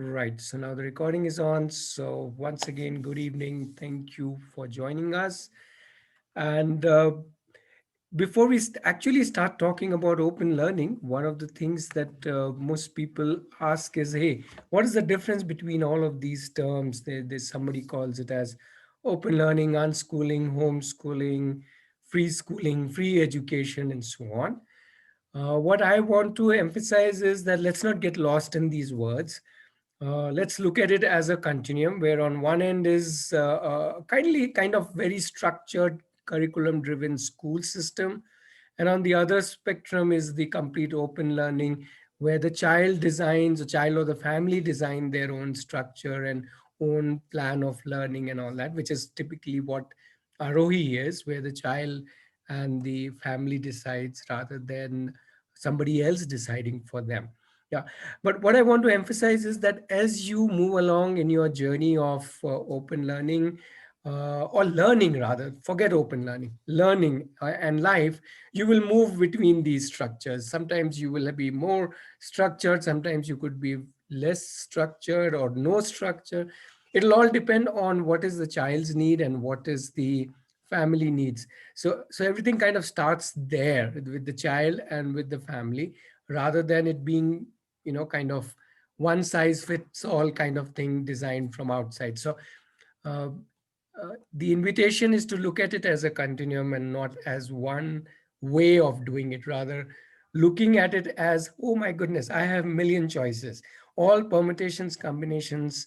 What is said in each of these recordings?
Right. So now the recording is on. So once again, good evening. Thank you for joining us. And before we actually start talking about open learning, one of the things that most people ask is, hey, what is the difference between all of these terms? There's somebody calls it as open learning, unschooling, homeschooling, free schooling, free education, and so on. What I want to emphasize is that let's not get lost in these words. Let's look at it as a continuum where on one end is kind of very structured curriculum driven school system, and on the other spectrum is the complete open learning where the child designs, the child or the family design their own structure and own plan of learning and all that, which is typically what Arohi is, where the child and the family decides rather than somebody else deciding for them. Yeah, but what I want to emphasize is that as you move along in your journey of open learning, or learning rather, forget open learning, learning and life, you will move between these structures. Sometimes you will be more structured, sometimes you could be less structured or no structure. It'll all depend on what is the child's need and what is the family needs. So everything kind of starts there with the child and with the family rather than it being kind of one size fits all kind of thing designed from outside. So uh, the invitation is to look at it as a continuum and not as one way of doing it, rather looking at it as, oh my goodness, I have million choices. All permutations, combinations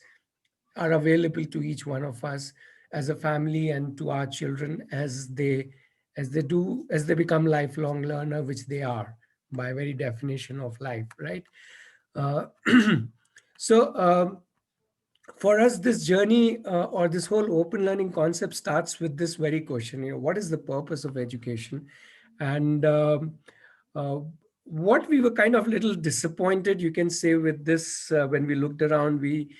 are available to each one of us as a family and to our children as they become lifelong learner, which they are by very definition of life, right? uh, so for us, this journey or this whole open learning concept starts with this very question, what is the purpose of education? And uh, what we were kind of little disappointed, you can say, with this when we looked around, we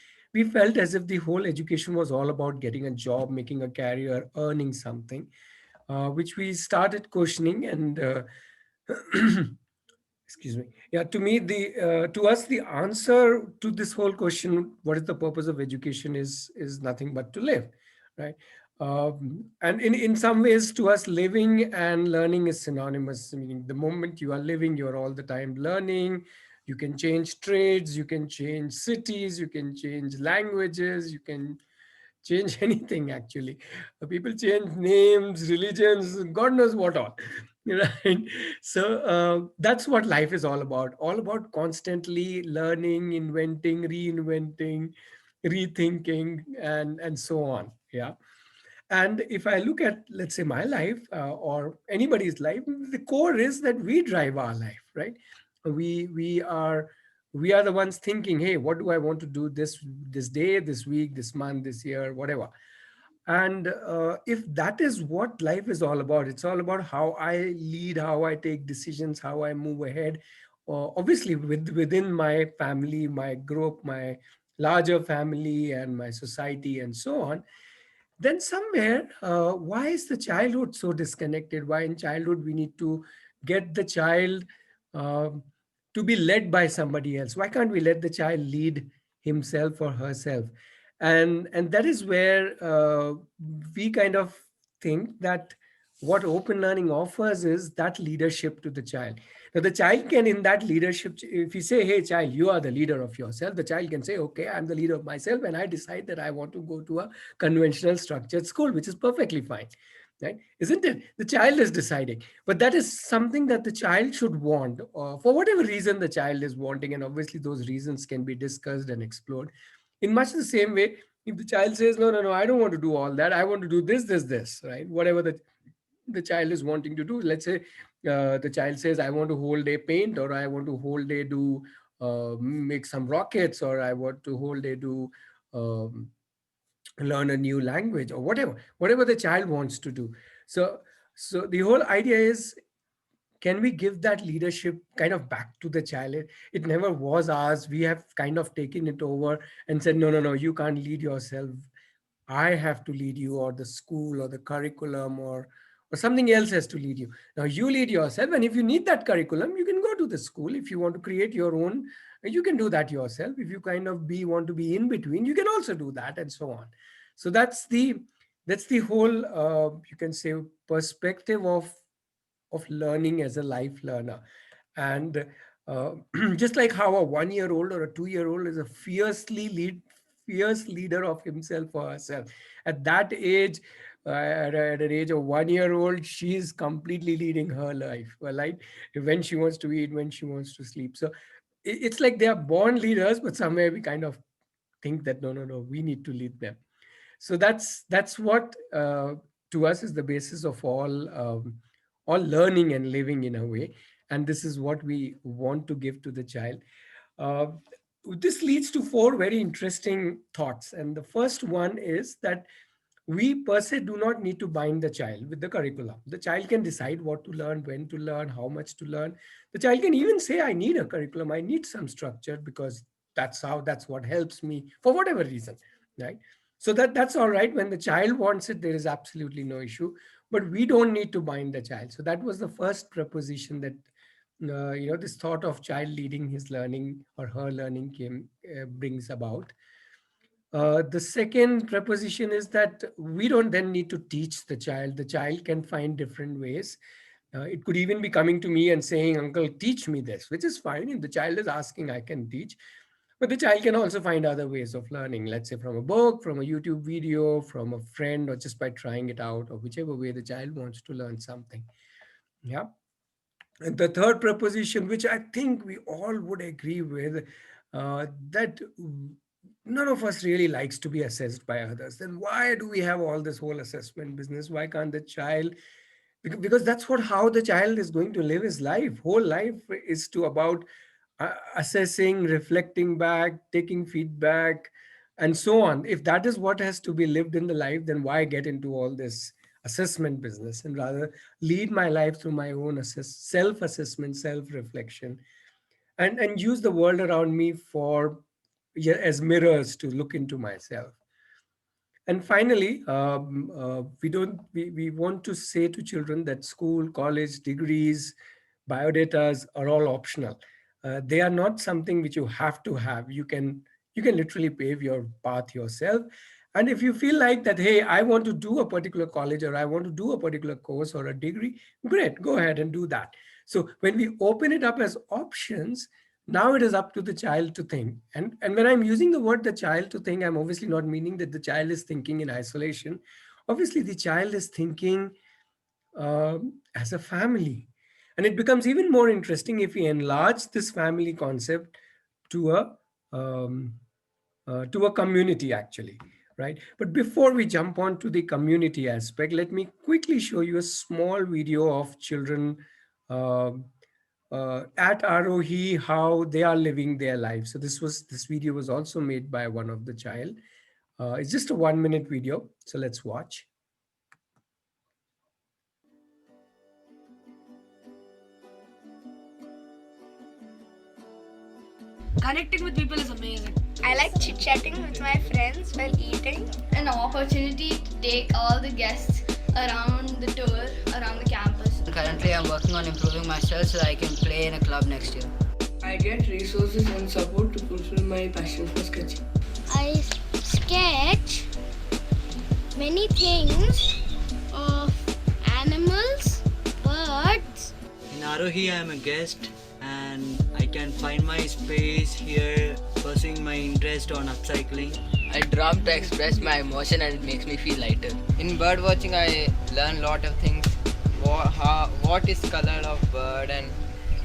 felt as if the whole education was all about getting a job, making a career, earning something, which we started questioning. And excuse me, yeah, to me the to us the answer to this whole question, what is the purpose of education, is nothing but to live, right? And in some ways, to us, living and learning is synonymous, meaning the moment you are living, you're all the time learning. You can change trades, you can change cities, you can change languages, you can change anything actually. People change names, religions, God knows what all. Right? So that's what life is all about constantly learning, inventing, reinventing, rethinking, and so on. Yeah. And if I look at, let's say, my life or anybody's life, the core is that we drive our life, right? We are the ones thinking, hey, what do I want to do this day, this week, this month, this year, whatever. And if that is what life is all about, it's all about how I lead, how I take decisions, how I move ahead. Obviously, within my family, my group, my larger family, and my society, and so on. Then somewhere, why is the childhood so disconnected? Why in childhood we need to get the child um to be led by somebody else? Why can't we let the child lead himself or herself? And that is where we kind of think that what open learning offers is that leadership to the child. Now the child can, in that leadership, if you say, hey child, you are the leader of yourself, the child can say, okay, I'm the leader of myself, and I decide that I want to go to a conventional structured school, which is perfectly fine, right? Isn't it? The child is deciding, but that is something that the child should want, for whatever reason the child is wanting, and obviously those reasons can be discussed and explored. In much the same way, if the child says, no, no, no, I don't want to do all that, I want to do this, right? Whatever the child is wanting to do. Let's say the child says, I want to whole day paint, or I want to whole day do make some rockets, or I want to whole day do um, learn a new language, or whatever the child wants to do. So so the whole idea is, can we give that leadership kind of back to the child? It never was ours. We have kind of taken it over and said, no, no, no, you can't lead yourself. I have to lead you, or the school, or the curriculum, or something else has to lead you. Now you lead yourself, and if you need that curriculum, you can go to the school. If you want to create your own You can do that yourself. If you kind of be want to be in between, you can also do that, and so on. So that's the whole, you can say, perspective of learning as a life learner. And uh, just like how a 1 year old or a 2 year old is a fierce leader of himself or herself, at that age, at an age of 1 year old, she is completely leading her life, well, right? When she wants to eat, when she wants to sleep. So it's like they are born leaders, but somewhere we kind of think that no, no, no, we need to lead them. So that's what, to us, is the basis of all learning and living in a way. And this is what we want to give to the child. uh, this leads to four very interesting thoughts, and the first one is that we per se do not need to bind the child with the curriculum. The child can decide what to learn, when to learn, how much to learn. The child can even say, I need a curriculum, I need some structure, because that's what helps me for whatever reason, right? So that's all right. When the child wants it, there is absolutely no issue. But we don't need to bind the child. So that was the first proposition that, this thought of child leading his learning or her learning brings about. The second preposition is that we don't then need to teach the child. The child can find different ways. It could even be coming to me and saying, Uncle, teach me this, which is fine. If the child is asking, I can teach. But the child can also find other ways of learning, let's say from a book, from a YouTube video, from a friend, or just by trying it out, or whichever way the child wants to learn something. Yeah. And the third proposition, which I think we all would agree with, that none of us really likes to be assessed by others. Then why do we have all this whole assessment business? Why can't the child? Because that's what how the child is going to live his life. Whole life is to about assessing, reflecting back, taking feedback, and so on. If that is what has to be lived in the life, then why get into all this assessment business, and rather lead my life through my own self-assessment, self-reflection, and use the world around me for, yeah, as mirrors to look into myself. And finally, we want to say to children that school, college, degrees, biodatas are all optional. They are not something which you have to have. You can literally pave your path yourself. And if you feel like that, hey, I want to do a particular college, or I want to do a particular course or a degree, great, go ahead and do that. So when we open it up as options, now it is up to the child to think. And when I'm using the word the child to think, I'm obviously not meaning that the child is thinking in isolation. Obviously, the child is thinking as a family. And it becomes even more interesting if we enlarge this family concept to a community, actually, right? But before we jump on to the community aspect, let me quickly show you a small video of children uh, at Aarohi, how they are living their lives. So this video was also made by one of the child. It's just a 1 minute video. So let's watch. Connecting with people is amazing. I like chit-chatting with my friends while eating. An opportunity to take all the guests around the tour, around the campus. Currently, I'm working on improving myself so I can play in a club next year. I get resources and support to fulfill my passion for sketching. I sketch many things of animals, birds. In Aarohi, I am a guest and I can find my space here, pursuing my interest on upcycling. I drum to express my emotion and it makes me feel lighter. In bird watching, I learn a lot of things. What is color of bird and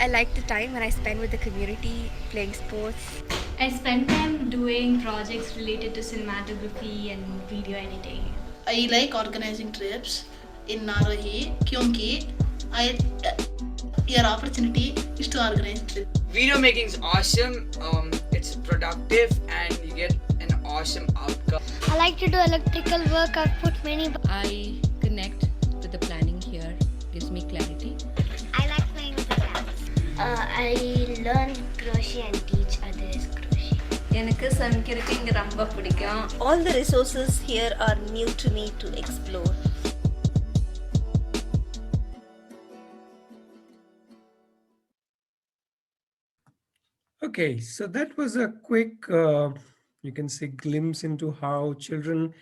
I like the time when I spend with the community playing sports. I spend time doing projects related to cinematography and video editing. I like organizing trips in Aarohi क्योंकि your opportunity is to organize trips. Video making is awesome. It's productive and you get an awesome outcome. I like to do electrical work. I've put many. I connect with the planning here, gives me clarity. I like playing with the cats. I learn crochet and teach others crochet. எனக்கு சமைக்கிறதுக்கு இங்க ரொம்ப பிடிக்கும். All the resources here are new to me to explore. Okay, so that was a quick, you can say, glimpse into how children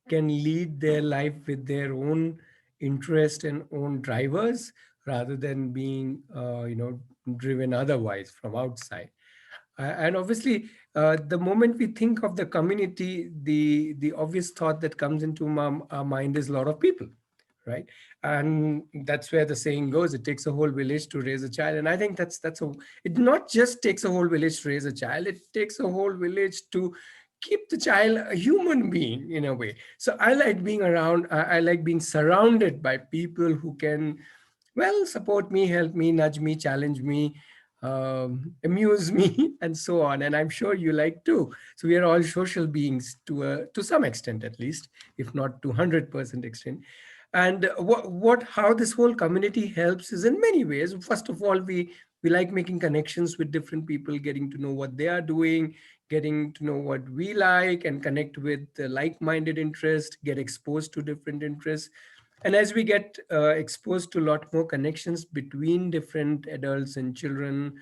can lead their life with their own interest and own drivers rather than being, driven otherwise from outside. And obviously, the moment we think of the community, the obvious thought that comes into our mind is a lot of people, right? And that's where the saying goes: it takes a whole village to raise a child. And I think that's it not just takes a whole village to raise a child; it takes a whole village to keep the child a human being in a way. So I like being around. I like being surrounded by people who can, well, support me, help me, nudge me, challenge me, amuse me, and so on. And I'm sure you like too. So we are all social beings to some extent, at least, if not to 100% extent. And how this whole community helps is in many ways. First of all, we like making connections with different people, getting to know what they are doing, getting to know what we like, and connect with like-minded interests, get exposed to different interests. And as we get exposed to a lot more connections between different adults and children,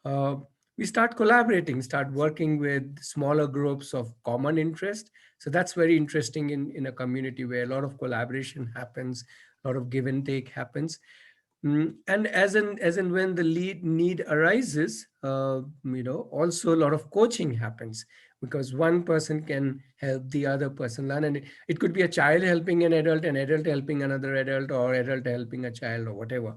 uh, we start collaborating, start working with smaller groups of common interest. So that's very interesting in a community where a lot of collaboration happens, a lot of give and take happens. And as in when the lead need arises, also a lot of coaching happens, because one person can help the other person learn. And it could be a child helping an adult helping another adult, or adult helping a child, or whatever.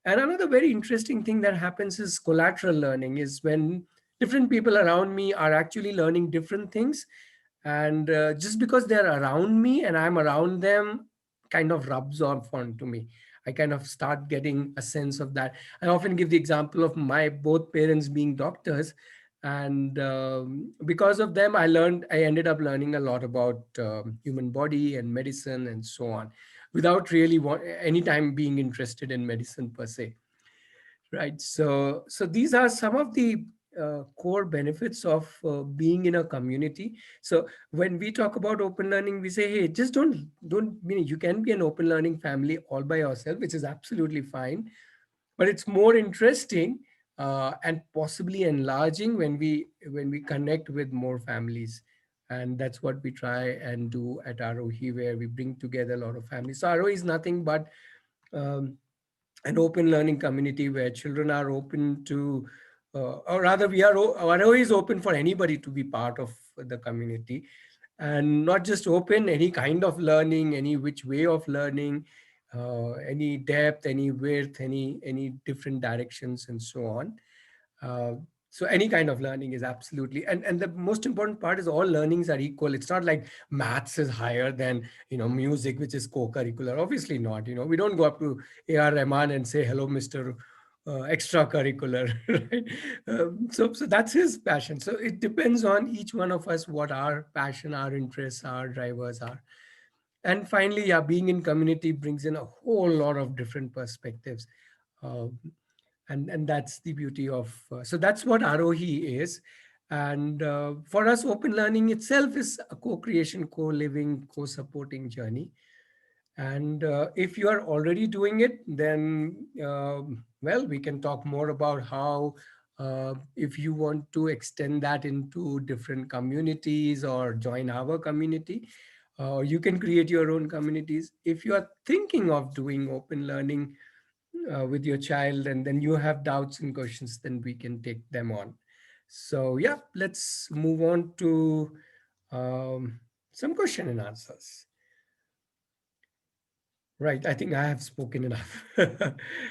And another very interesting thing that happens is collateral learning, is when different people around me are actually learning different things. And just because they're around me and I'm around them, kind of rubs off onto me. I kind of start getting a sense of that. I often give the example of my both parents being doctors. And because of them, I ended up learning a lot about human body and medicine and so on, without really any time being interested in medicine per se. Right. So these are some of the core benefits of being in a community. So when we talk about open learning, we say, hey, just don't mean you can be an open learning family all by yourself, which is absolutely fine. But it's more interesting and possibly enlarging when we connect with more families. And that's what we try and do at Aarohi, where we bring together a lot of families. So Aarohi is nothing but um, an open learning community where children are open to, or rather, Aro is open for anybody to be part of the community, and not just open, any kind of learning, any which way of learning, any depth, any width, any different directions, and so on. uh, so any kind of learning is absolutely, and the most important part is all learnings are equal. It's not like maths is higher than music, which is co-curricular. Obviously not. We don't go up to AR Rahman and say, hello, Mr. Extracurricular. Right? So that's his passion. So it depends on each one of us what our passion, our interests, our drivers are. And finally, yeah, being in community brings in a whole lot of different perspectives. Uh, and that's the beauty of, so that's what Arohi is. And for us, open learning itself is a co-creation, co-living, co-supporting journey. And if you are already doing it, then well, we can talk more about how, if you want to extend that into different communities or join our community, you can create your own communities. If you are thinking of doing open learning with your child, and then you have doubts and questions, then we can take them on. So yeah, let's move on to some question and answers. Right, I think I have spoken enough.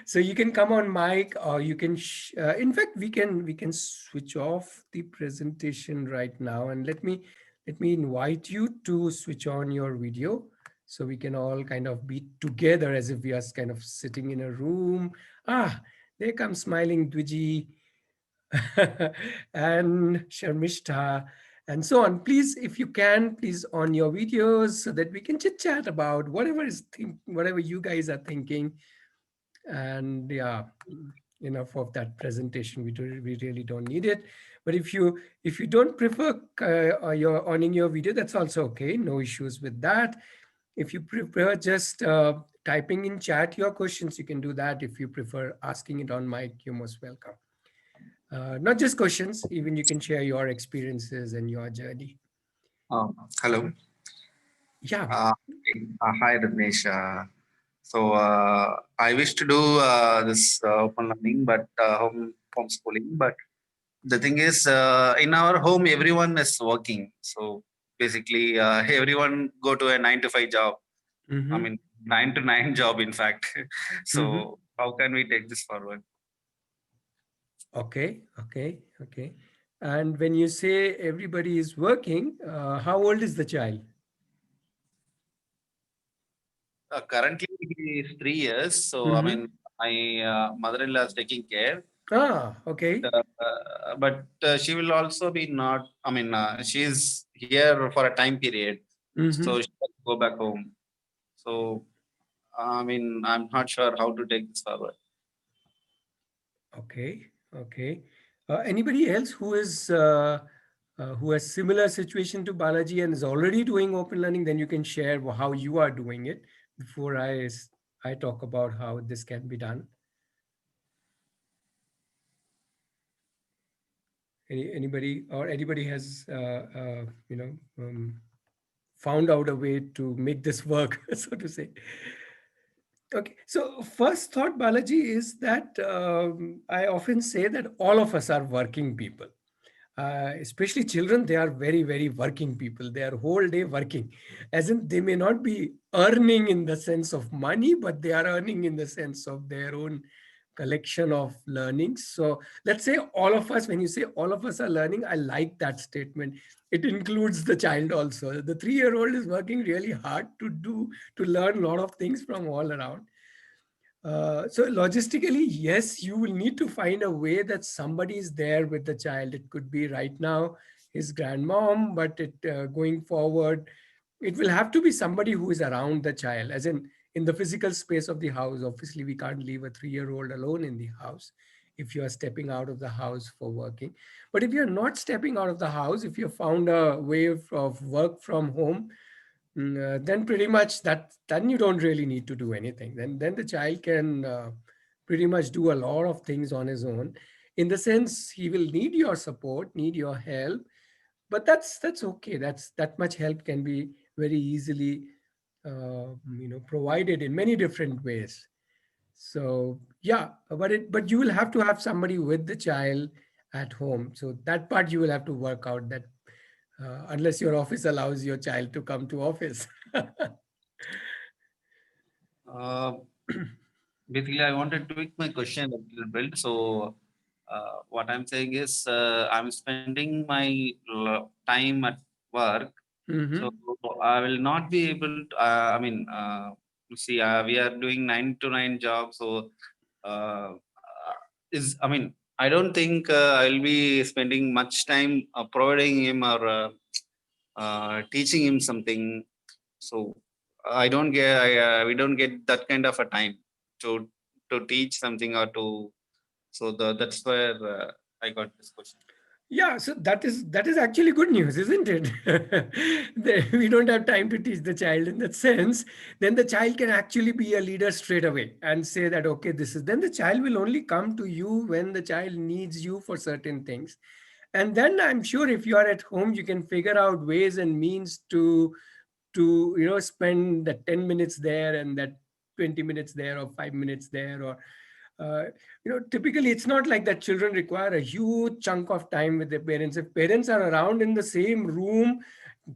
So you can come on mic, or you can in fact, we can switch off the presentation right now, and let me invite you to switch on your video, so we can all kind of be together as if we are kind of sitting in a room. There comes smiling Dwiji and Sharmishta, and so on. Please, if you can, please on your videos, so that we can chit chat about whatever you guys are thinking. And yeah, enough of that presentation. We really don't need it. But if you don't prefer your owning your video, that's also okay. No issues with that. If you prefer just typing in chat your questions, you can do that. If you prefer asking it on mic, you're most welcome. Not just questions, even you can share your experiences and your journey. Hello. Yeah. Hi, Ratnesh. I wish to do this open learning, but homeschooling. But the thing is, in our home, everyone is working. So basically, everyone go to a 9 to 5 job. I Mm-hmm. mean, 9 to 9 job, in fact. Mm-hmm. So how can we take this forward? Okay. Okay. Okay. And when you say everybody is working, how old is the child? Currently, he is 3 years. So I Mm-hmm. mean, my mother-in-law is taking care. Ah, okay. But she will also be not. I mean, she's here for a time period, so Mm-hmm. she will go back home. So I mean, I'm not sure how to take this forward. Okay. Okay. Anybody else who has similar situation to Balaji and is already doing open learning? Then you can share how you are doing it before I talk about how this can be done. Anybody or anybody has found out a way to make this work, so to say. Okay, so first thought, Balaji, is that I often say that all of us are working people. Especially children, they are very, very working people. They are whole day working, as in they may not be earning in the sense of money, but they are earning in the sense of their own collection of learnings. So let's say all of us, when you say all of us are learning, I like that statement. It includes the child also. The 3-year-old is working really hard to learn a lot of things from all around. So logistically, yes, you will need to find a way that somebody is there with the child. It could be right now his grandmom, but going forward, it will have to be somebody who is around the child, as in the physical space of the house. Obviously, we can't leave a 3-year-old alone in the house if you are stepping out of the house for working. But if you're not stepping out of the house, if you found a way of work from home, then pretty much then you don't really need to do anything. Then the child can pretty much do a lot of things on his own. In the sense, he will need your support, need your help, but that's okay. That much help can be very easily provided in many different ways. So yeah, but you will have to have somebody with the child at home. So that part you will have to work out. That unless your office allows your child to come to office. Uh, Basically, I want to tweak my question a little bit. So, what I'm saying is, I'm spending my time at work, so Mm-hmm. I will not be able to. I mean, you see, we are doing 9 to 9 job, so is I mean, I don't think I'll be spending much time providing him or teaching him something. So I don't get we don't get that kind of a time to teach something or to. So that's where I got this question. Yeah, so that is actually good news, isn't it? We don't have time to teach the child in that sense. Then the child can actually be a leader straight away and say that okay, this is. Then the child will only come to you when the child needs you for certain things, and then I'm sure if you are at home, you can figure out ways and means to spend the 10 minutes there and that 20 minutes there or 5 minutes there or uh, typically it's not like that children require a huge chunk of time with their parents. If parents are around in the same room,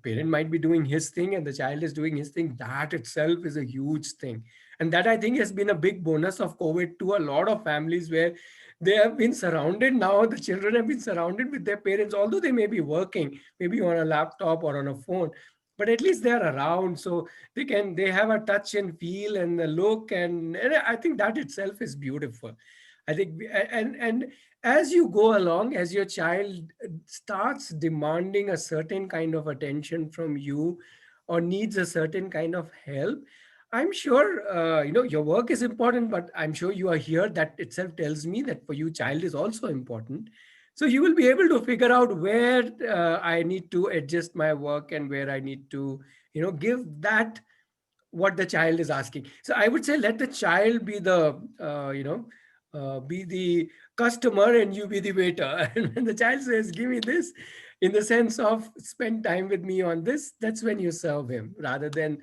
parent might be doing his thing and the child is doing his thing. That itself is a huge thing, and that I think has been a big bonus of COVID to a lot of families where they have been surrounded. Now the children have been surrounded with their parents, although they may be working maybe on a laptop or on a phone, but at least they're around, so they have a touch and feel and the look, and I think that itself is beautiful. I think and as you go along, as your child starts demanding a certain kind of attention from you or needs a certain kind of help, I'm sure your work is important, but I'm sure you are here. That itself tells me that for you child is also important. So you will be able to figure out where I need to adjust my work and where I need to give that what the child is asking. So I would say let the child be the be the customer and you be the waiter. And when the child says, "Give me this," in the sense of spend time with me on this, that's when you serve him, rather than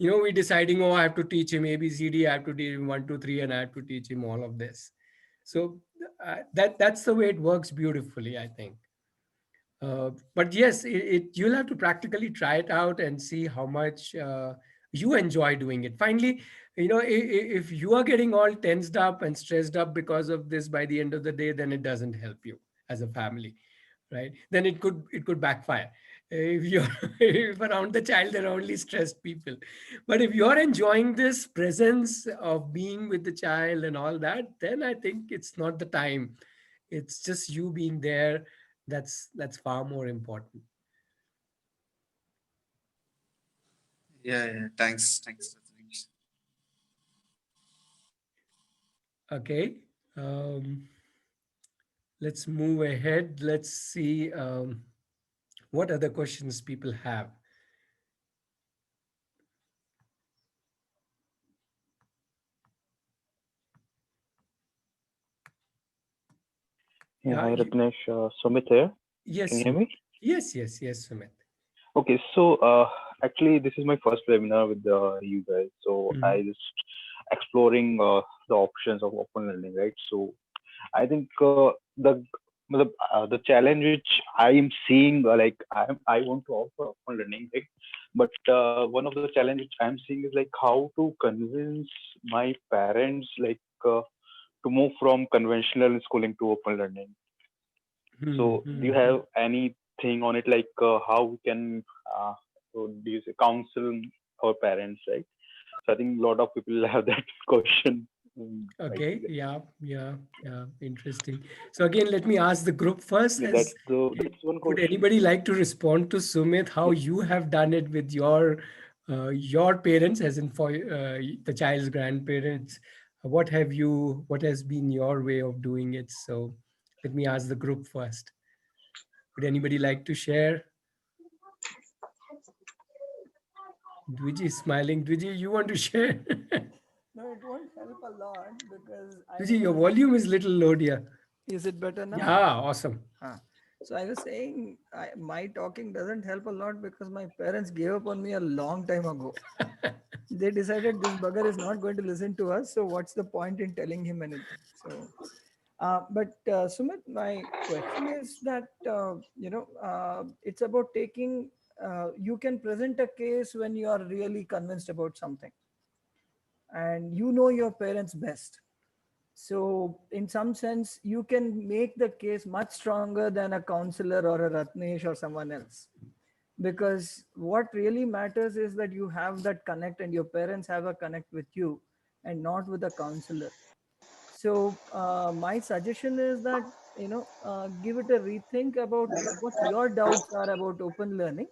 we deciding, oh, I have to teach him ABCD, I have to teach him 1 2 3, and I have to teach him all of this. So that's the way it works beautifully, I think. But yes, you'll have to practically try it out and see how much you enjoy doing it. Finally, if you are getting all tensed up and stressed up because of this by the end of the day, then it doesn't help you as a family, right? Then it could backfire. If you're if around the child there are only stressed people, but if you're enjoying this presence of being with the child and all that, then I think it's not the time, it's just you being there. That's far more important. Yeah, yeah. Thanks, Ratnesh. Okay. um, let's move ahead. Let's see what other questions people have. Yeah, Yeah, hi Ratnesh, Sumit here. Can yes, you hear Sumit. me? Yes, Sumit. Okay, so actually this is my first webinar with you guys. So Mhm. I just exploring the options of open learning, right? So I think the challenge which I am seeing, like I want to offer open learning, right? But one of the challenge which I'm seeing is like how to convince my parents, like to move from conventional schooling to open learning. Hmm, So, do hmm, you hmm. have anything on it, like how we can, so do you say, counsel our parents, right? So, I think a lot of people have that question. Might be Okay, like, yeah, interesting. So again, let me ask the group first. yeah, As that's one would question. anybody like to respond to Sumit, how Yeah. you have done it with your parents, as in for the child's grandparents? What has been your way of doing it? So let me ask the group first. Would anybody like to share? Dwiji is smiling. Dwiji, you want to share? No, it won't help a lot because I Dwiji, your was. volume is little low, dear. Is it better now? Yeah, awesome. Huh. So I was saying my talking doesn't help a lot because my parents gave up on me a long time ago. They decided this bugger is not going to listen to us. So what's the point in telling him anything? So, but Sumit, my question is that it's about taking. You can present a case when you are really convinced about something, and you know your parents best. So, in some sense, you can make the case much stronger than a counselor or a Ratnesh or someone else. Because what really matters is that you have that connect and your parents have a connect with you and not with a counselor. So, my suggestion is that, give it a rethink about what your doubts are about open learning,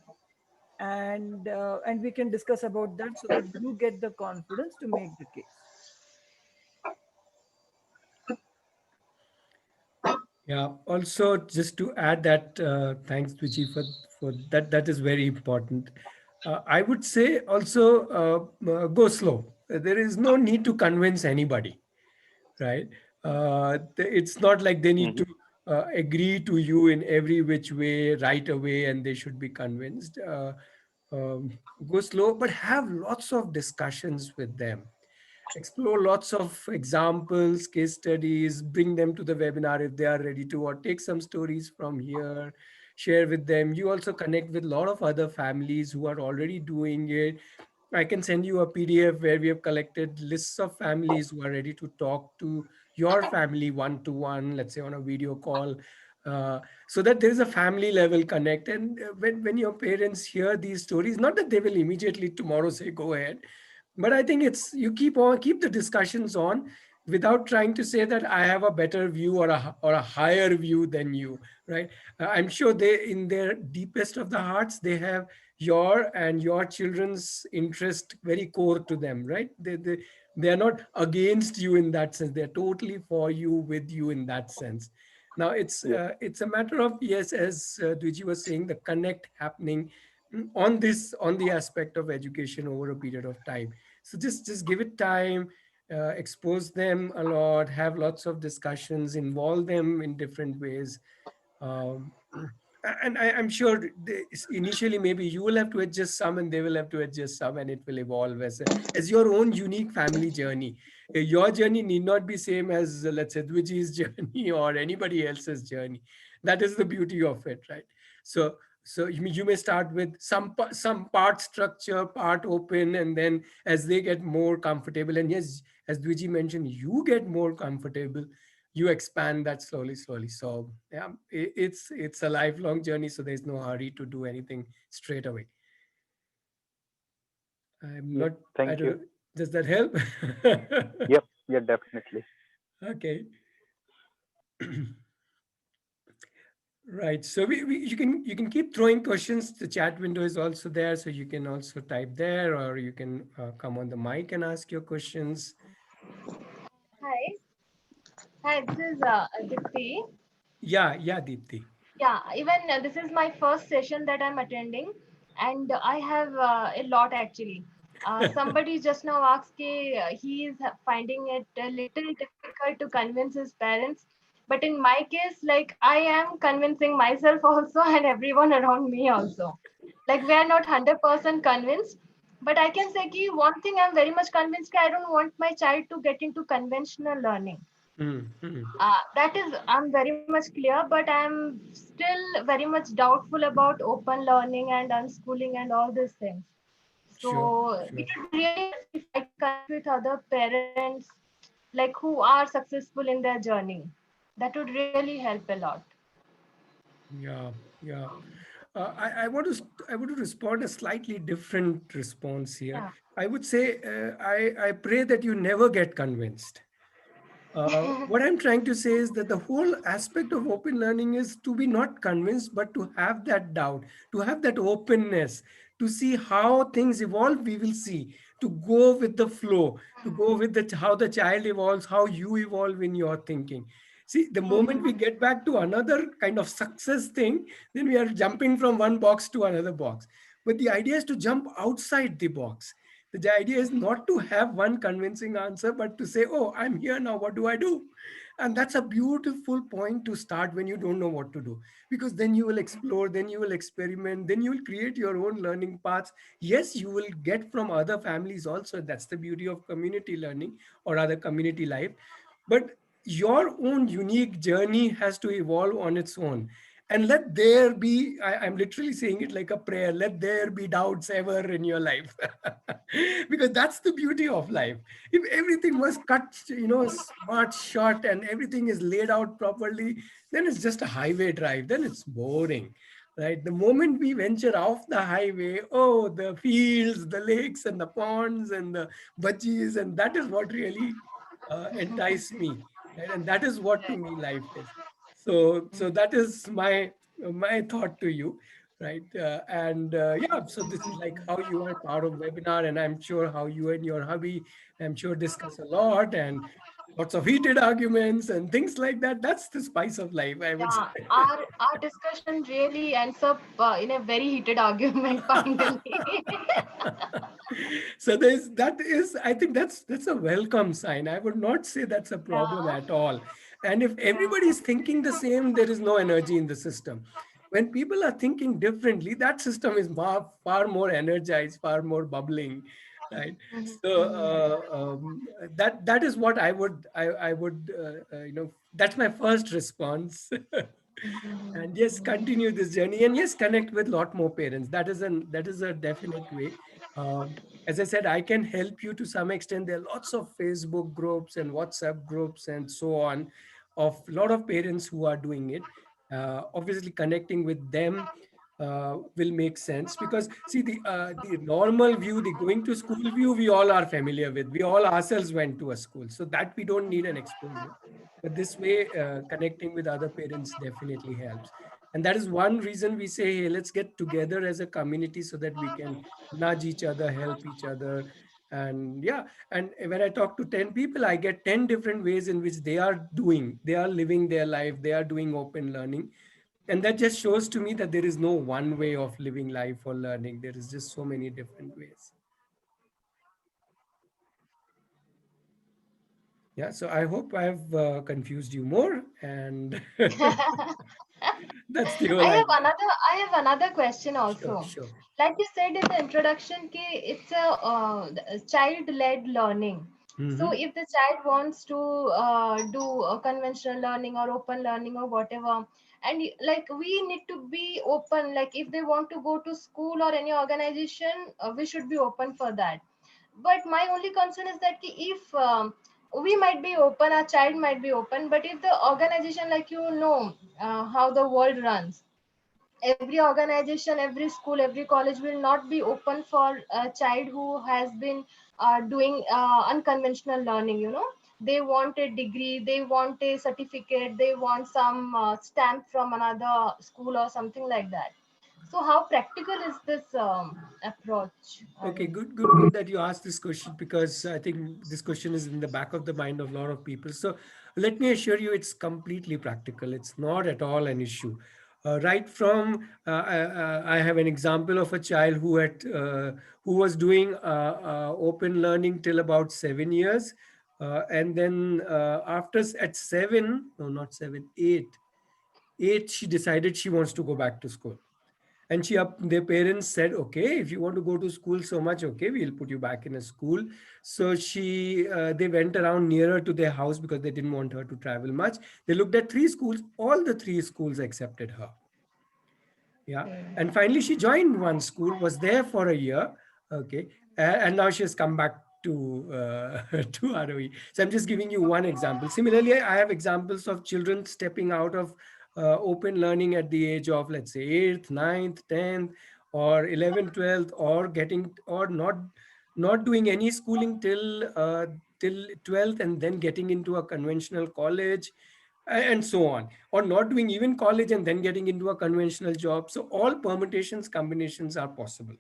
and we can discuss about that so that you get the confidence to make the case. Yeah. Also, just to add that, thanks, Tuji, for that. That is very important. I would say also go slow. There is no need to convince anybody, right? It's not like they need Hmm. to agree to you in every which way right away, and they should be convinced. Go slow, but have lots of discussions with them, explore lots of examples, case studies, bring them to the webinar if they are ready to, or take some stories from here, share with them. You also connect with a lot of other families who are already doing it. I can send you a PDF where we have collected lists of families who are ready to talk to your family one to one, let's say on a video call, uh, so that there is a family level connect. And when your parents hear these stories, not that they will immediately tomorrow say, go ahead, but I think it's you keep the discussions on without trying to say that I have a better view or a higher view than you, right? I'm sure they, in their deepest of the hearts, they have your and your children's interest very core to them, right? They are not against you in that sense. They're totally for you, with you in that sense. Now Yeah. it's a matter of, yes, as Dwiji was saying, the connect happening on the aspect of education over a period of time. So just give it time, expose them a lot, have lots of discussions, involve them in different ways. um, and I'm sure initially maybe you will have to adjust some and they will have to adjust some, and it will evolve as your own unique family journey. Your journey need not be same as let's say Dwiji's journey or anybody else's journey. That is the beauty of it, right? So you may start with some part structure, part open, and then as they get more comfortable, and yes, as Dwiji mentioned, you get more comfortable, you expand that slowly. So yeah, it's a lifelong journey, so there's no hurry to do anything straight away. I'm Yeah, not, I thank don't you. know, does that help? Yep, yeah, definitely. Okay. Right. So you can keep throwing questions. The chat window is also there, so you can also type there, or you can come on the mic and ask your questions. Hi, hi. This is Aditi. Yeah, Deepthi. Yeah, even this is my first session that I'm attending, and I have a lot actually. Somebody just now asked he is finding it a little difficult to convince his parents, but in my case, like I am convincing myself also and everyone around me also. Like we are not 100% convinced, but I can say ki one thing I'm very much convinced I don't want my child to get into conventional learning. Mm-hmm. That is, I'm very much clear, but I'm still very much doubtful about open learning and unschooling and all these things. Sure, So it sure. would really help if I can connect with other parents like who are successful in their journey. That would really help a lot. Yeah, yeah. I want to I want to respond a slightly different response here. Yeah. I would say I pray that you never get convinced. What I'm trying to say is that the whole aspect of open learning is to be not convinced, but to have that doubt, to have that openness, to see how things evolve. We will see, to go with the flow, to go with the how the child evolves, how you evolve in your thinking. See, the moment we get back to another kind of success thing, then we are jumping from one box to another box. But the idea is to jump outside the box. The idea is not to have one convincing answer, but to say, oh, I'm here now. What do I do? And that's a beautiful point to start when you don't know what to do. Because then you will explore, then you will experiment, then you will create your own learning paths. Yes, you will get from other families also. That's the beauty of community learning or other community life. But your own unique journey has to evolve on its own. And let there be, I'm literally saying it like a prayer, let there be doubts ever in your life. Because that's the beauty of life. If everything was cut, smart short and everything is laid out properly, then it's just a highway drive, then it's boring, right? The moment we venture off the highway, oh, the fields, the lakes and the ponds and the budgies, and that is what really entice me, right? And that is what to me life is. So that is my thought to you, right? And yeah, so this is like how you are part of webinar, and I'm sure how you and your hubby, I'm sure, discuss a lot, and lots of heated arguments and things like that. That's the spice of life, I would say. Yeah, our discussion really ends up in a very heated argument finally. So there's that is, I think that's a welcome sign. I would not say that's a problem Yeah, at all. And if everybody is thinking the same, there is no energy in the system. When people are thinking differently, that system is far more energized, far more bubbling, right? So that is what I would that's my first response. And yes, continue this journey, and yes, connect with lot more parents. That is a definite way. As I said, I can help you to some extent. There are lots of Facebook groups and WhatsApp groups and so on, of a lot of parents who are doing it. Obviously connecting with them will make sense, because see, the normal view, the going to school view, we all are familiar with. We all ourselves went to a school, so that we don't need an exposure. But this way, connecting with other parents definitely helps. And that is one reason we say, hey, let's get together as a community so that we can nudge each other, help each other. And yeah, and when I talk to 10 people, I get 10 different ways in which they are living their life, they are doing open learning. And that just shows to me that there is no one way of living life or learning. There is just so many different ways. Yeah, so I hope I've confused you more, and that's the whole idea. I have another question Sure, also. sure. Like you said in the introduction, ki it's a child-led learning. So Hmm. if the child wants to do a conventional learning or open learning or whatever, and like we need to be open. Like if they want to go to school or any organization, we should be open for that. But my only concern is that ki if we might be open, our child might be open, but if the organization, like how the world runs, every organization, every school, every college will not be open for a child who has been doing unconventional learning. They want a degree, they want a certificate, they want some stamp from another school or something like that. So how practical is this approach, Okay, Arun? good that you asked this question, because I think this question is in the back of the mind of a lot of people. So let me assure you, it's completely practical. It's not at all an issue. Right from I have an example of a child who was doing open learning till about 7 years, and then at 7, no, not 7, 8, she decided she wants to go back to school. And their parents said, okay, if you want to go to school so much, okay, we'll put you back in a school. So they went around nearer to their house because they didn't want her to travel much. They looked at 3 schools. All the 3 schools accepted her. Yeah. And finally she joined one school, was there for a year. Okay. And now she has come back to to ROE. So I'm just giving you one example. Similarly, I have examples of children stepping out of open learning at the age of, let's say, 8th, ninth, 10th, or 11th, 12th, or getting, or not doing any schooling till 12th, and then getting into a conventional college, and so on, or not doing even college and then getting into a conventional job. So all permutations, combinations are possible,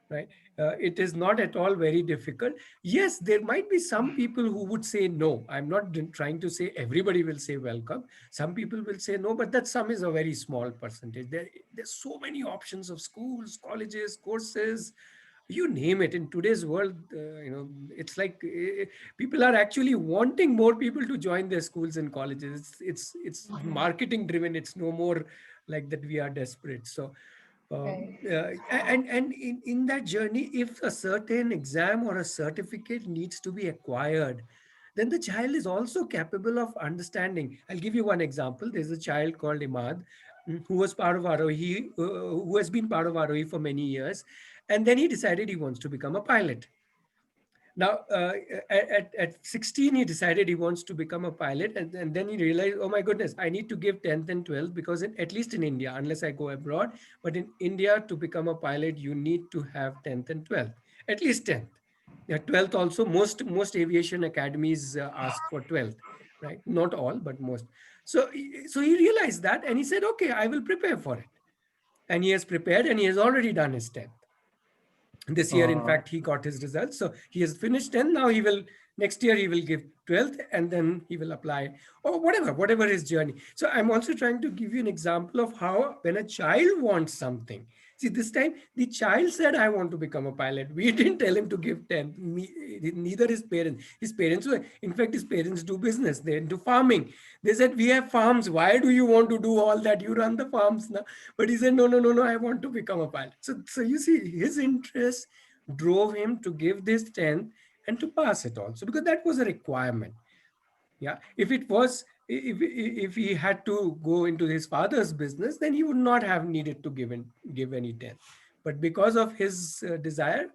right? It is not at all very difficult. Yes, there might be some people who would say no. I'm not trying to say everybody will say welcome. Some people will say no, but that sum is a very small percentage. There's so many options of schools, colleges, courses, you name it. In today's world, it's like people are actually wanting more people to join their schools and colleges. It's marketing driven. It's no more like that we are desperate. So Right. and in that journey, if a certain exam or a certificate needs to be acquired, then the child is also capable of understanding. I'll give you one example. There's a child called Imad, who was part of Aarohi, who has been part of Aarohi for many years, and then he decided he wants to become a pilot. Now, at 16, he decided he wants to become a pilot. And then he realized, oh my goodness, I need to give 10th and 12th, because at least in India, unless I go abroad, but in India, to become a pilot, you need to have 10th and 12th, at least 10th. Yeah, 12th also, most aviation academies ask for 12th, right? Not all, but most. So he realized that, and he said, okay, I will prepare for it. And he has prepared, and he has already done his 10th this year. In Uh, fact, he got his results, so he has finished 10. Now he will, next year he will give 12th, and then he will apply, or whatever his journey. So I'm also trying to give you an example of how, when a child wants something, see, this time the child said, I want to become a pilot. We didn't tell him to give 10. Neither his parents were, in fact, his parents do business, they're into farming. They said, we have farms, why do you want to do all that? You run the farms now. But he said, no, no, no, no, I want to become a pilot. So you see, his interest drove him to give this 10th and to pass it also, because that was a requirement. Yeah, if he had to go into his father's business, then he would not have needed to give any 10th. But because of his desire,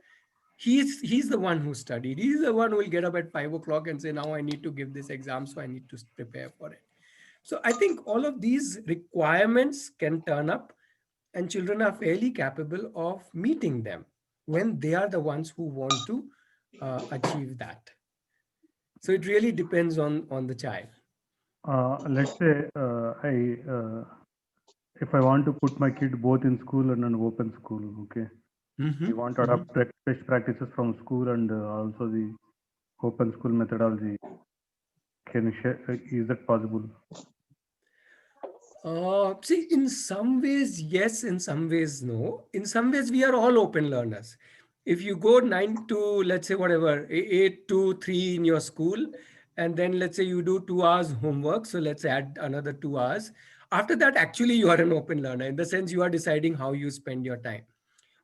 he's the one who studied. He's the one who will get up at 5 o'clock and say, now I need to give this exam, so I need to prepare for it. So I think all of these requirements can turn up, and children are fairly capable of meeting them when they are the ones who want to achieve that. So it really depends on the child. let's say if I want to put my kid both in school and an open school, okay. We want to adopt best practices from school and also the open school methodology. Can you share? Is that possible? See, in some ways, yes, in some ways, no. In some ways, we are all open learners. If you go 9 to, let's say, whatever, 8 to 3 in your school, and then let's say you do 2 hours homework, so let's add another 2 hours. After that, actually, you are an open learner in the sense you are deciding how you spend your time.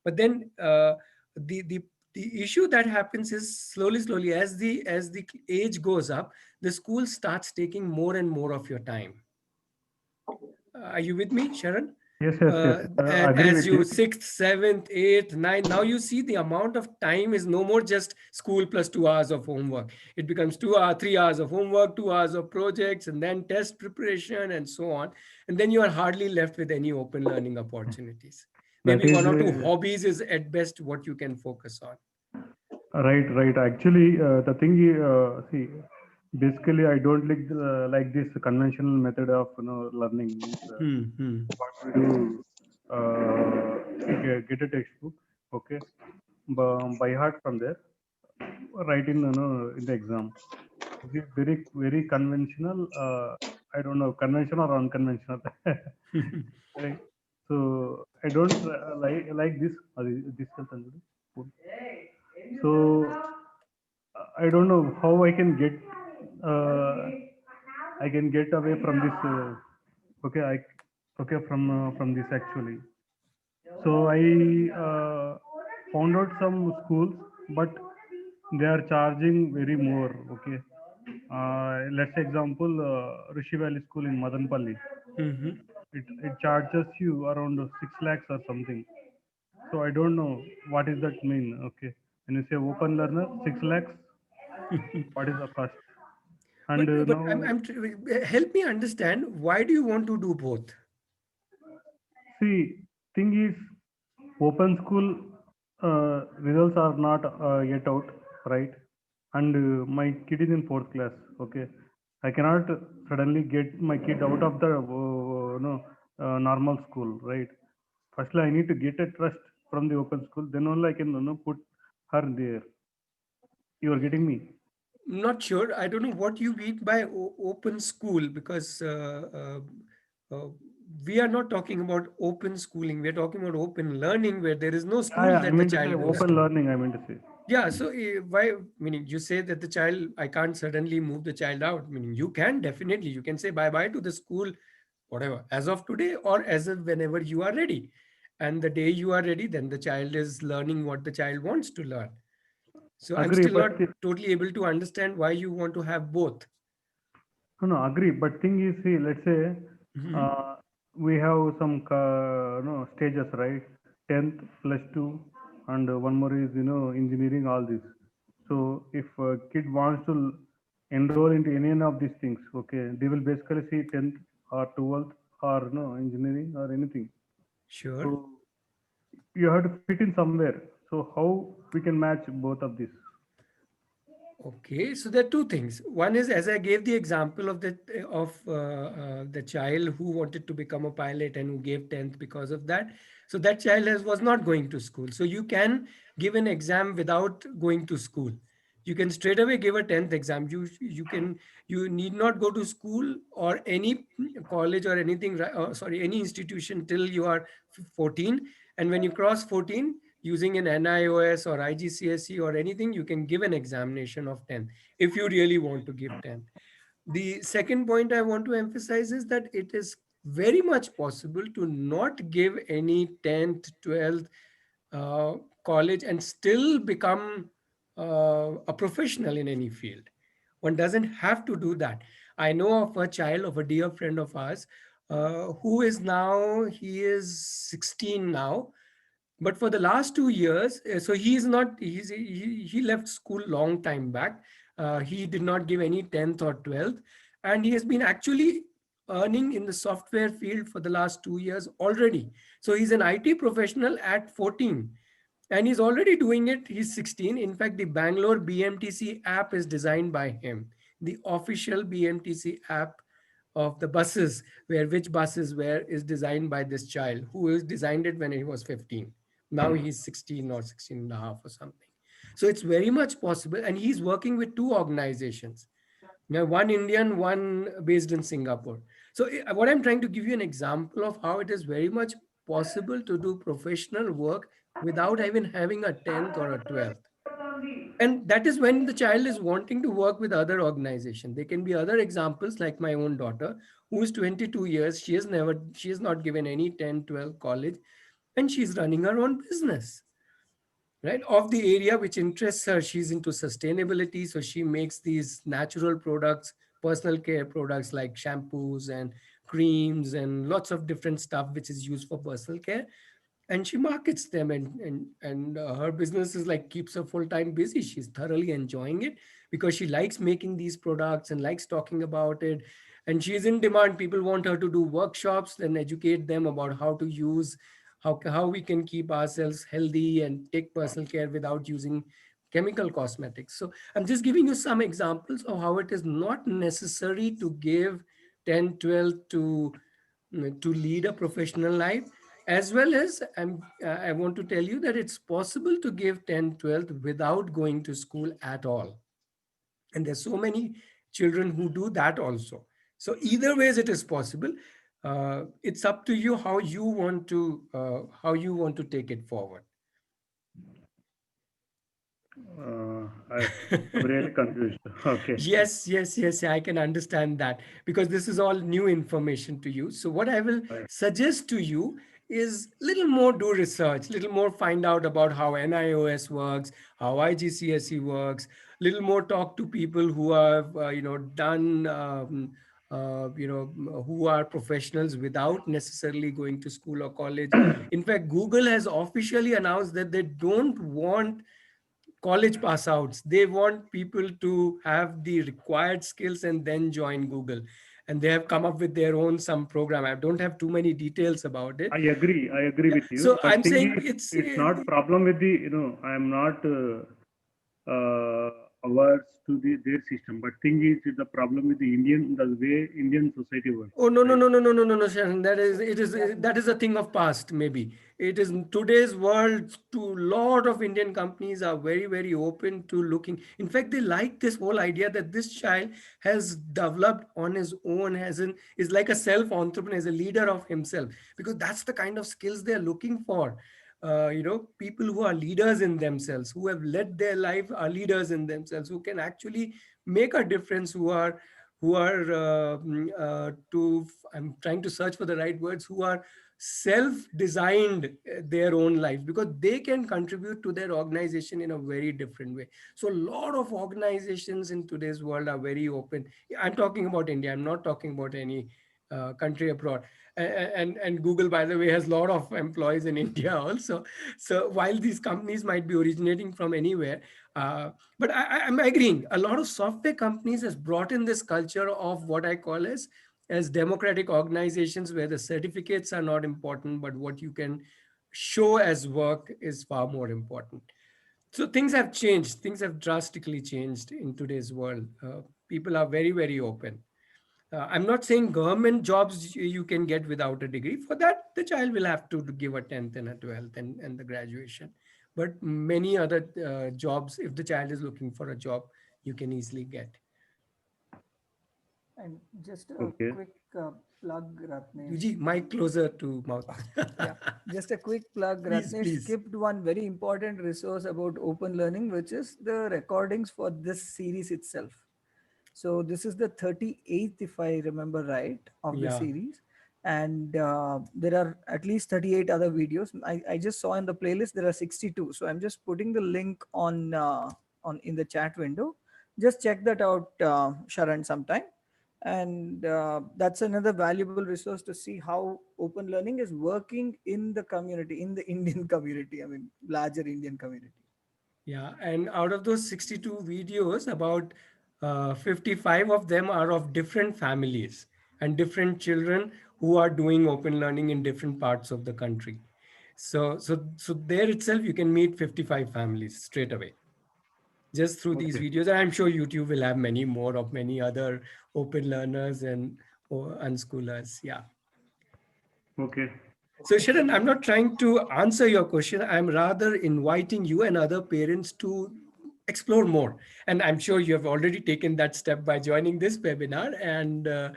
But then the the the issue that happens is slowly as the age goes up, the school starts taking more and more of your time. Are you with me, Sharon? Yes, yes, yes. And Agree as with you. you sixth, seventh, eighth, ninth, now you see the amount of time is no more just school plus 2 hours of homework. It becomes 2 hours, 3 hours of homework, 2 hours of projects, and then test preparation, and so on. And then you are hardly left with any open learning opportunities. That Maybe is one or two hobbies is at best what you can focus on. right, right. Actually, the thing is, see, basically, I don't like this conventional method of learning. Means, what we do, get a textbook, okay, by heart from there, write in the exam. This is very conventional. I don't know, conventional or unconventional. Right. So I don't like this. This so I don't know how uh, I can get away from this. Okay, from this actually. So I found out some schools, but they are charging very more. Okay, let's say example Rishi Valley School in Madanpalli. It charges you around 6 lakhs or something. So I don't know what is that mean. Okay, when you say open learner 6 lakhs, what is the cost? And But now help me understand, why do you want to do both? see, thing is, open school results are not yet out, right? And my kid is in fourth class. Okay, I cannot suddenly get my kid out of the normal school, right? Firstly, I need to get a trust from the open school. Then only I can put her there. You are getting me? Not sure. I don't know what you mean by open school, because uh, we are not talking about open schooling. We are talking about open learning, where there is no Yeah, school yeah, I that the mean to say child goes open to. learning. I mean to say. Yeah. So why, meaning you say that the child, I can't suddenly move the child out. Meaning you can definitely, you can say bye bye to the school, whatever, as of today or as of whenever you are ready. And the day you are ready, then the child is learning what the child wants to learn. So I'm Agree, still but not totally able to understand why you want to have both. no, agree. But thing is, see, let's say Mhm. uh, we have some stages, right? 10th plus two, and one more is engineering. All this. So if a kid wants to enroll into any of these things, okay, they will basically see 10th or 12th or engineering or anything. Sure. So you have to fit in somewhere. So how we can match both of these? Okay, so there are two things. One is, as I gave the example of the child who wanted to become a pilot and who gave 10th because of that. So that child was not going to school. So you can give an exam without going to school. You can straight away give a 10th exam. You need not go to school or any college or anything. Sorry, any institution till you are 14. And when you cross 14, using an NIOS or IGCSE or anything, you can give an examination of 10 if you really want to give 10. The second point I want to emphasize is that it is very much possible to not give any 10th, 12th uh, college and still become a professional in any field. One doesn't have to do that. I know of a child of a dear friend of ours who is now, he is 16 now, but for the last 2 years, so he is not he left school long time back. He did not give any 10th or 12th, and he has been actually earning in the software field for the last 2 years already. So he's an IT professional at 14, and he's already doing it. He's 16. In fact, the Bangalore BMTC app is designed by him, the official BMTC app of the buses, where which buses where, is designed by this child who is designed it when he was 15. Now he's 16 or 16 and a half or something. So it's very much possible, and he's working with two organizations, now one Indian, one based in Singapore. So what I'm trying to give you an example of how it is very much possible to do professional work without even having a 10th or a 12th. And that is when the child is wanting to work with other organization. There can be other examples like my own daughter, who is 22 years. She has not given any 10, 12 college, and she's running her own business, right, of the area which interests her. She's into sustainability, so she makes these natural products, personal care products like shampoos and creams and lots of different stuff which is used for personal care, and she markets them, and her business is like keeps her full time busy. She's thoroughly enjoying it because she likes making these products and likes talking about it, and she's in demand. People want her to do workshops and educate them about how to use, how we can keep ourselves healthy and take personal care without using chemical cosmetics. So I'm just giving you some examples of how it is not necessary to give 10, 12 to lead a professional life, as well as I want to tell you that it's possible to give 10, 12 without going to school at all. And there's so many children who do that also. So either ways it is possible. It's up to you how you want to take it forward. I'm really confused. Okay. Yes, I can understand that because this is all new information to you. So what I will suggest to you is little more do research, little more find out about how NIOS works, how IGCSE works, little more talk to people who have done who are professionals without necessarily going to school or college. In fact, Google has officially announced that they don't want college pass outs. They want people to have the required skills and then join Google. And they have come up with their own some program. I don't have too many details about it. I agree Yeah. with you. So But I'm thing saying is, it's not problem with the, I am not averse to their system. But thing is the problem with the way Indian society works. Oh no, Sharon. That is a thing of past. Maybe it is in today's world. To lot of Indian companies are very open to looking. In fact, they like this whole idea that this child has developed on his own, is like a self entrepreneur, is a leader of himself, because that's the kind of skills they are looking for. People who are leaders in themselves, who have led their life, are leaders in themselves, who can actually make a difference, I'm trying to search for the right words, who are self-designed their own life, because they can contribute to their organization in a very different way. So a lot of organizations in today's world are very open. I'm talking about India, I'm not talking about any country abroad. And Google, by the way, has a lot of employees in India also. So while these companies might be originating from anywhere, but I'm agreeing, a lot of software companies has brought in this culture of what I call as democratic organizations, where the certificates are not important, but what you can show as work is far more important. So things have changed, things have drastically changed in today's world. People are very open. I'm not saying government jobs you can get without a degree. For that, the child will have to give a 10th and a 12th and the graduation. But many other jobs, if the child is looking for a job, you can easily get. And just a Okay. quick plug, Ratnesh. Yuji, mic closer to mouth. Yeah, just a quick plug. Ratnesh Please. skipped one very important resource about open learning, which is the recordings for this series itself. So this is the 38th, if I remember right, of the Yeah. series. And there are at least 38 other videos. I just saw in the playlist there are 62. So I'm just putting the link on in the chat window. Just check that out, Sharan, sometime. And that's another valuable resource to see how open learning is working in the community, in the Indian community. I mean, larger Indian community. Yeah, and out of those 62 videos, about 55 of them are of different families and different children who are doing open learning in different parts of the country. So there itself, you can meet 55 families straight away just through these Okay. videos. And I'm sure YouTube will have many more of many other open learners and or unschoolers. Yeah. Okay. So, Sharon, I'm not trying to answer your question. I'm rather inviting you and other parents to explore more. And I'm sure you have already taken that step by joining this webinar.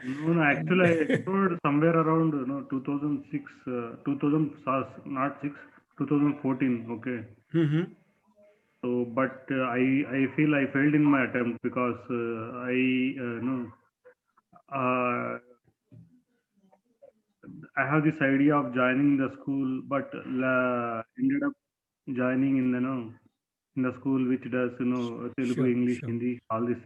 No, actually, I explored somewhere around 2006, 2000, not 6, 2014. Okay. Mhm. So, but I feel I failed in my attempt because uh, I have this idea of joining the school, but ended up joining in in the school which does Telugu, Sure, English, sure. Hindi, all this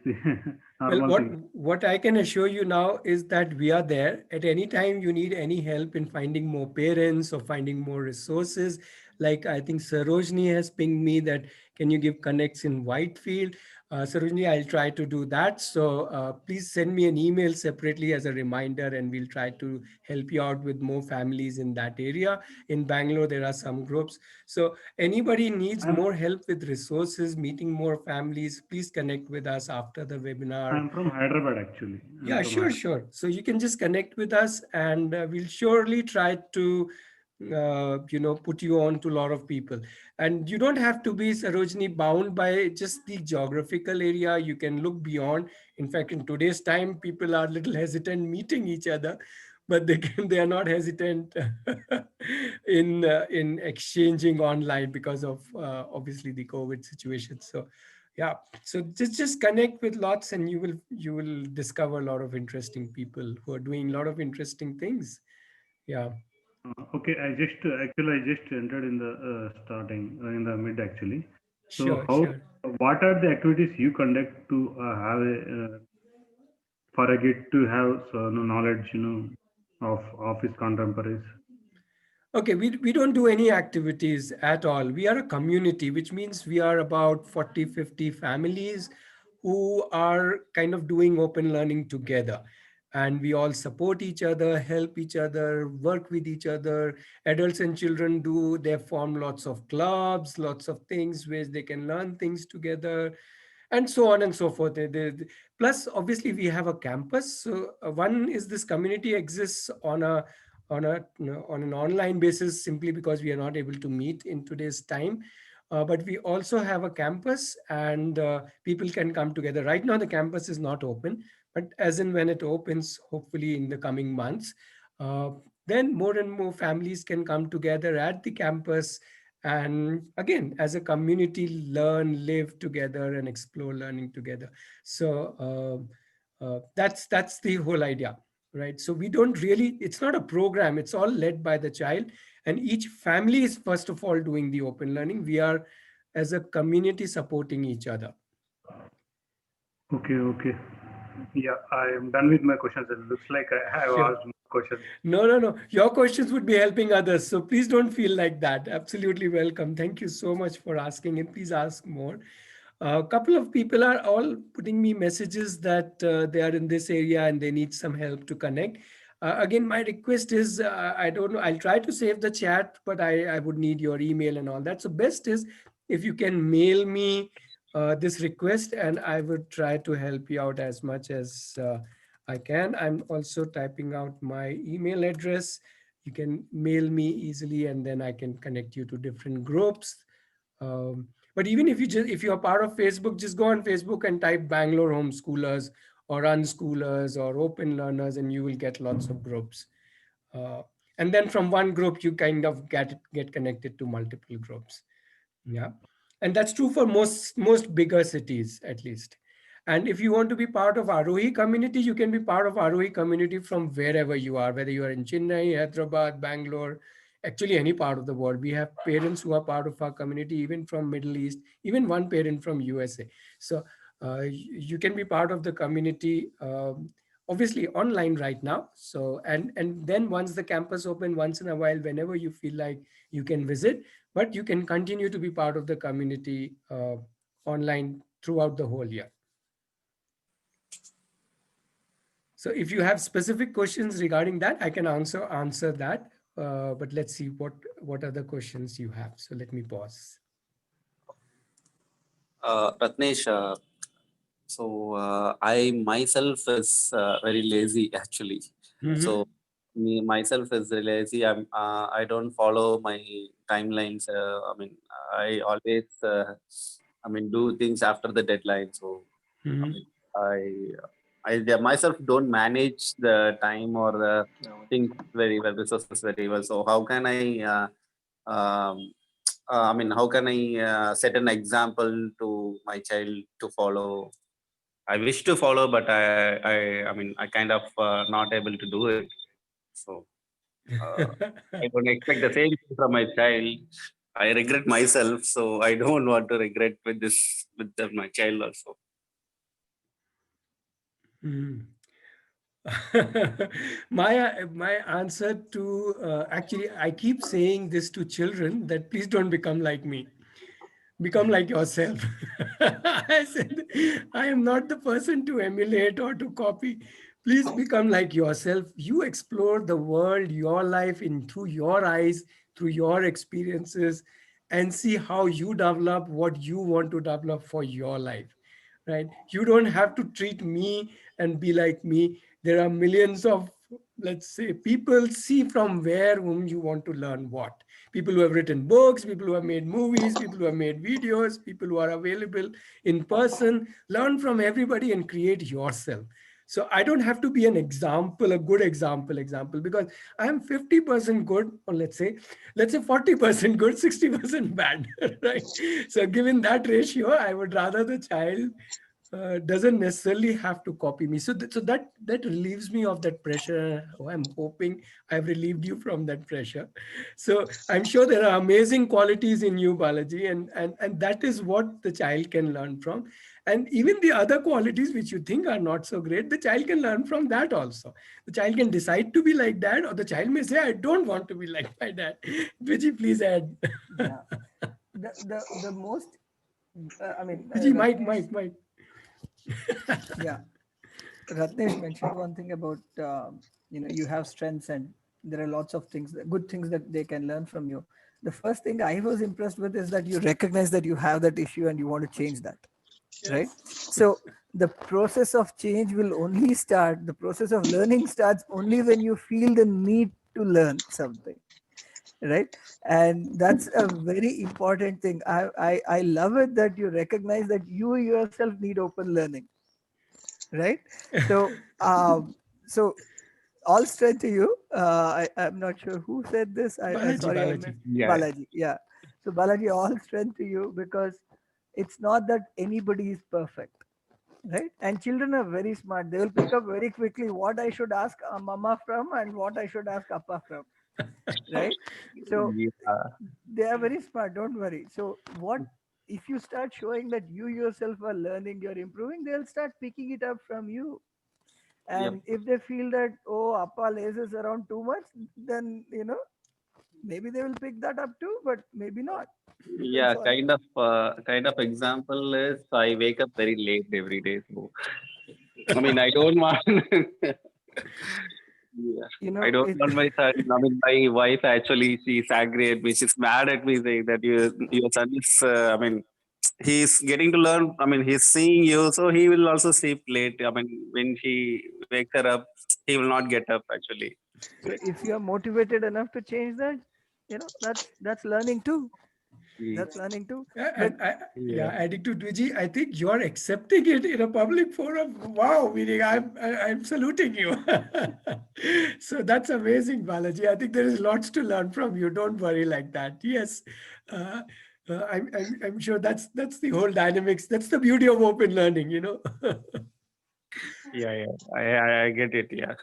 Well, normal what things. what I can assure you now is that we are there at any time you need any help in finding more parents or finding more resources. Like I think Sarojini has pinged me that can you give connects in Whitefield? Sarojini, I'll try to do that. So please send me an email separately as a reminder, and we'll try to help you out with more families in that area. In Bangalore, there are some groups. So anybody needs I'm more help with resources, meeting more families, please connect with us after the webinar. I'm from Hyderabad actually. I'm Yeah, from sure, Hyderabad. sure. So you can just connect with us, and we'll surely try to, put you on to a lot of people. And you don't have to be Sarojini bound by just the geographical area. You can look beyond. In fact, in today's time, people are a little hesitant meeting each other, but they are not hesitant in exchanging online because of obviously the COVID situation. So yeah, so just connect with lots, and you will discover a lot of interesting people who are doing a lot of interesting things. Yeah, Okay, I just entered in the starting in the mid actually. So sure, how sure. what are the activities you conduct to have a for a get to have knowledge of office contemporaries? Okay, we don't do any activities at all. We are a community, which means we are about 40, 50 families who are kind of doing open learning together. And we all support each other, help each other, work with each other. Adults and children do, they form lots of clubs, lots of things where they can learn things together, and so on and so forth. Plus, obviously, we have a campus. So one is this community exists on an online basis simply because we are not able to meet in today's time. But we also have a campus, and people can come together. Right now, the campus is not open, but as in when it opens, hopefully in the coming months, uh, then more and more families can come together at the campus, and again as a community learn, live together, and explore learning together. So that's the whole idea, right? So we don't really, it's not a program, it's all led by the child, and each family is first of all doing the open learning. We are as a community supporting each other. Okay, okay. Yeah, I am done with my questions. It looks like I have Sure. asked more questions. No, no, no. Your questions would be helping others. So please don't feel like that. Absolutely welcome. Thank you so much for asking, and please ask more. A couple of people are all putting me messages that they are in this area and they need some help to connect. Again, my request is I don't know, I'll try to save the chat, but I would need your email and all that. So, best is if you can mail me this request, and I would try to help you out as much as I can. I'm also typing out my email address. You can mail me easily, and then I can connect you to different groups. But even if you are part of Facebook, just go on Facebook and type Bangalore homeschoolers or unschoolers or open learners, and you will get lots of groups. Uh, and then from one group, you kind of get connected to multiple groups. Yeah, and that's true for most bigger cities at least. And if you want to be part of Aarohi community, you can be part of Aarohi community from wherever you are, whether you are in Chennai, Hyderabad, Bangalore, actually any part of the world. We have parents who are part of our community, even from Middle East, even one parent from USA. So you can be part of the community, obviously online right now. So and then once the campus open, once in a while, whenever you feel like, you can visit, but you can continue to be part of the community online throughout the whole year. So if you have specific questions regarding that, I can answer that. But let's see what other questions you have. So let me pause. Ratnesh, I myself is very lazy actually. Mm-hmm. So me myself is lazy. I don't follow my timelines. I always do things after the deadline. So I Mm-hmm. mean I myself don't manage the time or the things very well, resources very well. So how can I um, I mean, how can I set an example to my child to follow? I wish to follow, but I mean, I kind of not able to do it. So uh, I don't expect the same thing from my child. I regret myself, so I don't want to regret with this with my child also. Hmm. My answer to actually, I keep saying this to children that please don't become like me, become like yourself. I said, I am not the person to emulate or to copy. Please become like yourself. You explore the world, your life in through your eyes, through your experiences, and see how you develop what you want to develop for your life. Right? You don't have to treat me and be like me. There are millions of, let's say, people. See from where whom you want to learn what. People who have written books, people who have made movies, people who have made videos, people who are available in person. Learn from everybody and create yourself. So I don't have to be an example, a good example, because I am 50% good, or let's say 40% good, 60% bad, right? So given that ratio, I would rather the child doesn't necessarily have to copy me. So that relieves me of that pressure. Oh, I'm hoping I've relieved you from that pressure. So I'm sure there are amazing qualities in you, Balaji, and that is what the child can learn from. And even the other qualities which you think are not so great, the child can learn from that also. The child can decide to be like that, or the child may say, I don't want to be like my dad. Viji, please add. Yeah. The most, I mean, Viji, Mike, Ratnesh, Mike, Mike. yeah, Ratnesh mentioned one thing about, you have strengths and there are lots of things, good things that they can learn from you. The first thing I was impressed with is that you recognize that you have that issue and you want to change that, right? Yes. So the process of change will only start, the process of learning starts only when you feel the need to learn something, right? And that's a very important thing. I love it that you recognize that you yourself need open learning, right? So so all strength to you. I'm not sure who said this. I Balaji, sorry, I Balaji. missed Yeah. Balaji. Yeah. So Balaji, all strength to you, because it's not that anybody is perfect, right? And children are very smart. They will pick up very quickly what I should ask a mama from and what I should ask appa from, right? So Yeah. they are very smart, don't worry. So what, if you start showing that you yourself are learning, you're improving, they'll start picking it up from you. Yep. And if they feel that, oh, appa laces around too much, then maybe they will pick that up too, but maybe not. Yeah, That's all. kind of example is I wake up very late every day. So I mean, I don't want. Yeah, I don't It want my son. I mean, my wife actually, she's angry at me. She's mad at me saying that your son is. I mean, he's getting to learn. I mean, he's seeing you, so he will also sleep late. I mean, when she wakes her up, he will not get up actually. so if you are motivated enough to change that, that's learning too. Yeah. That's learning too. Yeah, But yeah, adding to Dwiji, I think you're accepting it in a public forum. Wow, meaning I'm saluting you. So that's amazing, Balaji. I think there is lots to learn from you. Don't worry like that. Yes, uh, I'm sure that's the whole dynamics. That's the beauty of open learning. Yeah, yeah. I get it. Yeah.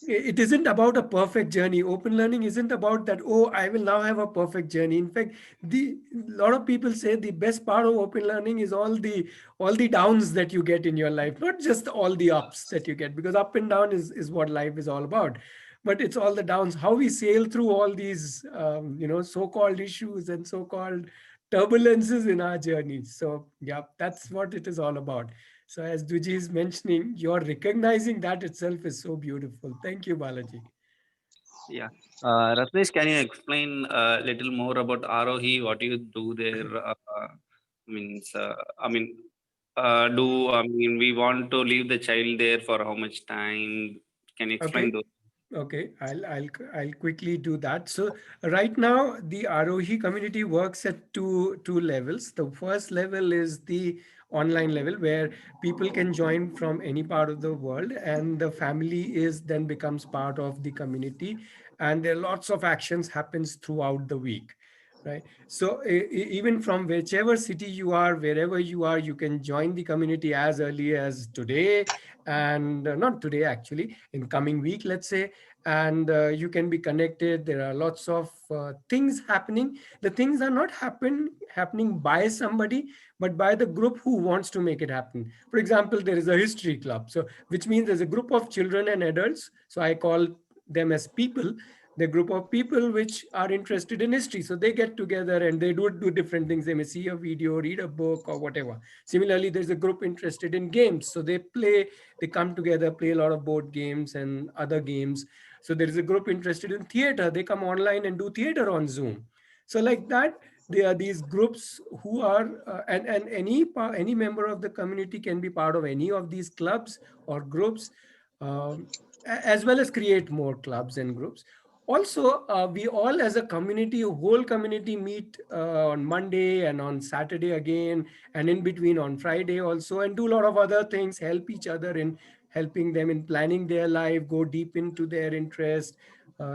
It isn't about a perfect journey. Open learning isn't about that, oh, I will now have a perfect journey. In fact, the lot of people say the best part of open learning is all the downs that you get in your life, not just all the ups that you get, because up and down is what life is all about. But it's all the downs, how we sail through all these so-called issues and so-called turbulences in our journeys. So yeah, that's what it is all about. So as Duji is mentioning, you're recognizing that itself is so beautiful. Thank you, Balaji. Yeah. Ratnesh, can you explain a little more about Aarohi? What do you do there? Means, I mean, we want to leave the child there for how much time? Can you explain Okay. those? Okay, I'll quickly do that. So right now the Aarohi community works at two levels. The first level is the online level where people can join from any part of the world, and the family is then becomes part of the community, and there are lots of actions happens throughout the week. right? So even from whichever city you are, wherever you are, you can join the community as early as today, and not today actually, in coming week, let's say. And you can be connected. There are lots of things happening. The things are not happening by somebody, but by the group who wants to make it happen. For example, there is a history club, so which means there's a group of children and adults, so I call them as people, the group of people which are interested in history. So they get together and they do different things. They may see a video, read a book, or whatever. Similarly, there's a group interested in games. So they come together, play a lot of board games and other games. So there is a group interested in theater. They come online and do theater on Zoom. So like that, there are these groups who are, and any member of the community can be part of any of these clubs or groups, um, as well as create more clubs and groups. Also, we all as a community, whole community meet on Monday and on Saturday again, and in between on Friday also, and do a lot of other things, help each other in helping them in planning their life, go deep into their interest,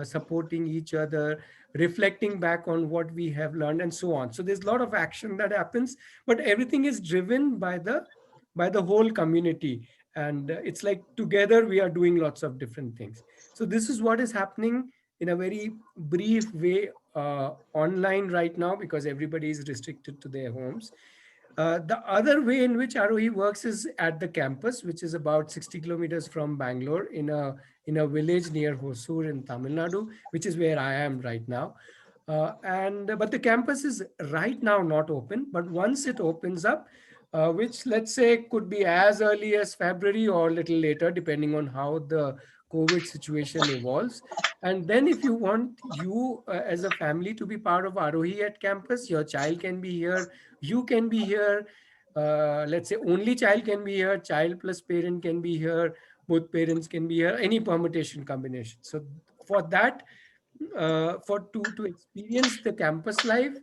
supporting each other, reflecting back on what we have learned, and so on. So there's a lot of action that happens, but everything is driven by the whole community. And it's like together we are doing lots of different things. So this is what is happening in a very brief way online right now, because everybody is restricted to their homes. The other way in which Aarohi works is at the campus, which is about 60 kilometers from Bangalore, in a village near Hosur in Tamil Nadu, which is where I am right now. And but the campus is right now not open. But once it opens up, which let's say could be as early as February or a little later, depending on how the COVID situation evolves. And then, if you want you as a family to be part of Aarohi at campus, your child can be here, you can be here. Let's say only child can be here, child plus parent can be here, both parents can be here, any permutation combination. So for that, for to experience the campus life,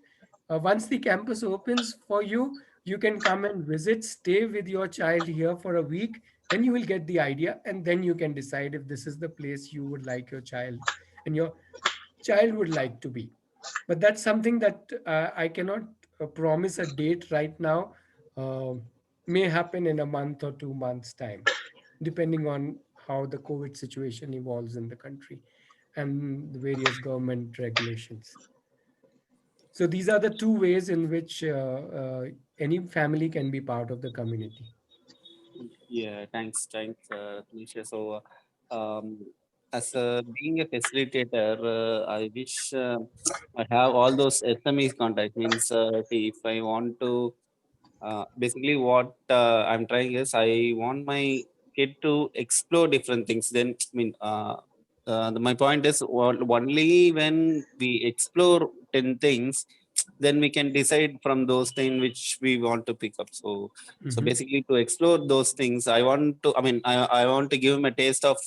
once the campus opens for you, you can come and visit, stay with your child here for a week. Then you will get the idea, and then you can decide if this is the place you would like your child and your child would like to be. But that's something that I cannot promise a date right now. Um may happen in a month or 2 months time, depending on how the COVID situation evolves in the country and the various government regulations. So these are the two ways in which any family can be part of the community. Yeah, thanks, Nisha. So, as being a facilitator, I wish I have all those SMEs contact. Means, see, if I want to, basically, what I'm trying is I want my kid to explore different things. Then, I mean, my point is, only when we explore 10 things, then we can decide from those things which we want to pick up. So Mhm. basically, to explore those things, I want to, I mean, I want to give him a taste of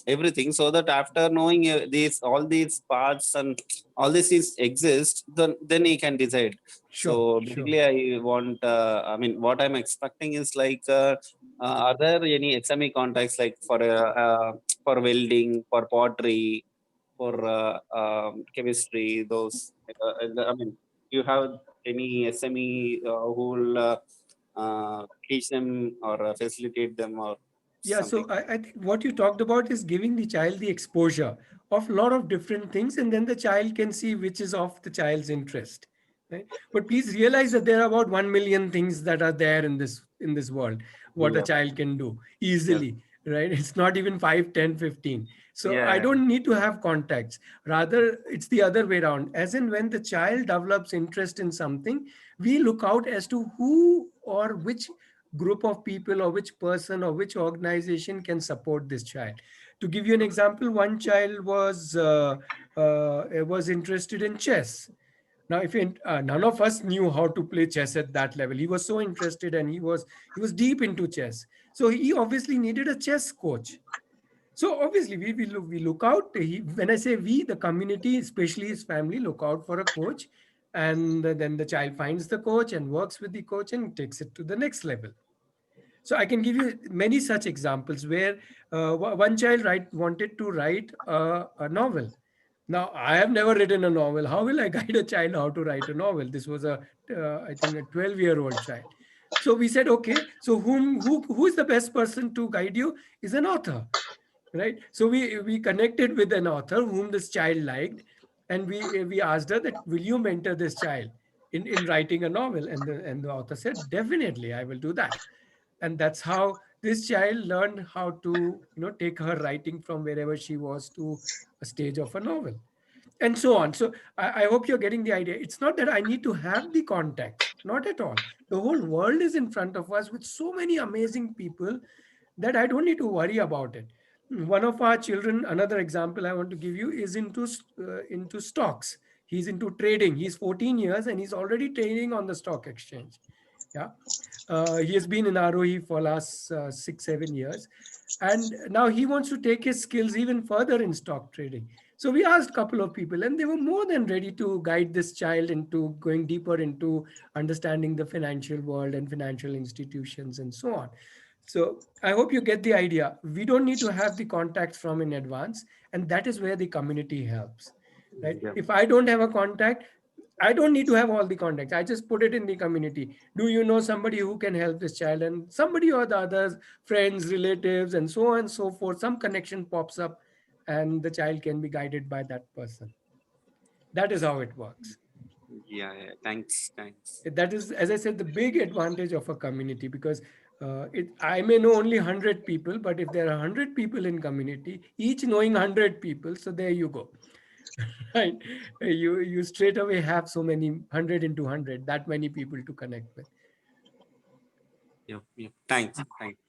everything, so that after knowing these all these parts and all these things exist, then he can decide. Sure, So sure. basically, I want, I mean, what I'm expecting is like, are there any SME contacts like for welding, for pottery, for chemistry? Those, I mean, you have any SME who will teach them or facilitate them or Yeah, something? so I think what you talked about is giving the child the exposure of a lot of different things, and then the child can see which is of the child's interest. Right? But please realize that there are about 1 million things that are there in this world, what a Yeah. child can do Yes. easily, right? It's not even 5, 10, 15. So I Yeah. don't need to have contacts. Rather, it's the other way around. As in when the child develops interest in something, we look out as to who or which group of people or which person or which organization can support this child. To give you an example, one child was interested in chess. Now, if none of us knew how to play chess at that level, he was so interested and he was deep into chess. So he obviously needed a chess coach. So obviously we look out. When I say we, the community, especially his family, look out for a coach, and then the child finds the coach and works with the coach and takes it to the next level. So I can give you many such examples where one child wanted to write a novel. Now, I have never written a novel. How will I guide a child how to write a novel? This was I think, a 12-year-old child. So we said, okay, so who is the best person to guide you? Is an author, right? So we connected with an author whom this child liked, and we asked her that, will you mentor this child in writing a novel? And the author said, definitely, I will do that. And that's how this child learned how to take her writing from wherever she was to a stage of a novel, and so on. So I hope you're getting the idea. It's not that I need to have the contacts, not at all. The whole world is in front of us with so many amazing people that I don't need to worry about it. One of our children, another example I want to give you, is into stocks. He's into trading. He's 14 years and he's already trading on the stock exchange. Yeah. He has been in Aarohi for last 6 7 years, and now he wants to take his skills even further in stock trading. So we asked a couple of people, and they were more than ready to guide this child into going deeper into understanding the financial world and financial institutions and so on. So I hope you get the idea. We don't need to have the contacts from in advance, and that is where the community helps, right? Yeah. If I don't have a contact, I don't need to have all the contacts. I just put it in the community. Do you know somebody who can help this child? And somebody or the others, friends, relatives, and so on and so forth, some connection pops up, and the child can be guided by that person. That is how it works. Yeah, yeah. Thanks, thanks. That is, as I said, the big advantage of a community, because I may know only 100 people, but if there are 100 people in community, each knowing 100 people, so there you go. Right? You straight away have so many 100 into 100, that many people to connect with. Yep, yep. Thanks, thanks.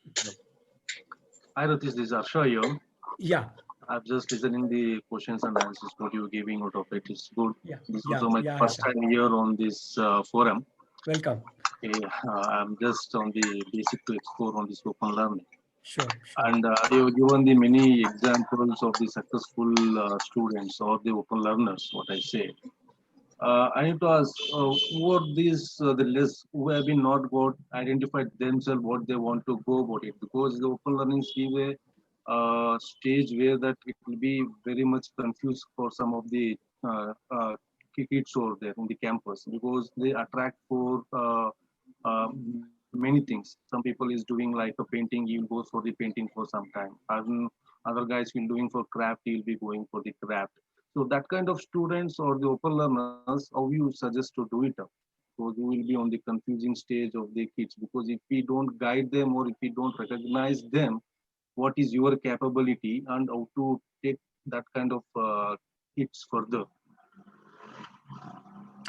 Hi, Ratish, this is Arsha here. Yeah. I'm just listening the questions and answers what you're giving out of it. It's good. Yeah. This is Yeah. also my Yeah, first Harsha. time here on this forum. Welcome. Okay, I'm just on the basic to explore on this open learning. Sure, sure. And you've given the many examples of the successful students or the open learners, what I say. I need to ask, who are these the list who have been not got identified themselves what they want to go about it, because the open learning give a stage where that it will be very much confused for some of the kids over there in the campus, because they attract for many things. Some people is doing like a painting, he will go for the painting for some time. And other guys will doing for craft, he will be going for the craft. So that kind of students or the open learners, how you suggest to do it up? So you will be on the confusing stage of the kids, because if we don't guide them or if we don't recognize them, what is your capability and how to take that kind of kids further?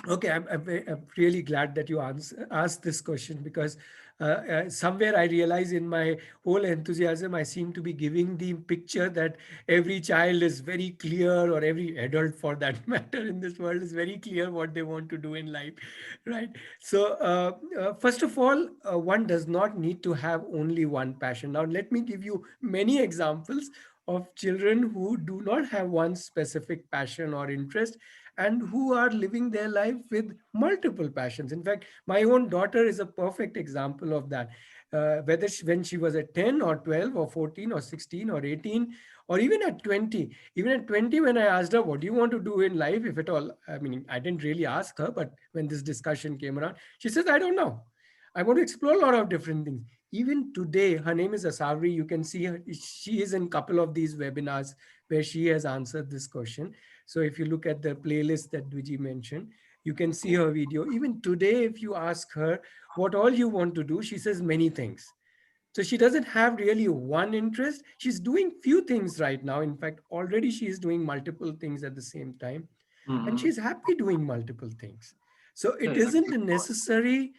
Okay, I'm really glad that you asked this question, because somewhere I realize in my whole enthusiasm, I seem to be giving the picture that every child is very clear, or every adult for that matter in this world is very clear what they want to do in life, right? So, first of all, one does not need to have only one passion. Now, let me give you many examples of children who do not have one specific passion or interest, and who are living their life with multiple passions. In fact, my own daughter is a perfect example of that. Whether when she was at 10 or 12 or 14 or 16 or 18, or even at 20, even at 20, when I asked her, what do you want to do in life, if at all? I mean, I didn't really ask her, but when this discussion came around, she says, I don't know. I want to explore a lot of different things. Even today, her name is Asavri. You can see her. She is in a couple of these webinars where she has answered this question. So if you look at the playlist that Dwiji mentioned, you can see her video. Even today, if you ask her what all you want to do, she says many things. So she doesn't have really one interest. She's doing few things right now. In fact, already she is doing multiple things at the same time. And Mm-hmm. she's happy doing multiple things. So Yeah, it that's isn't good. necessary.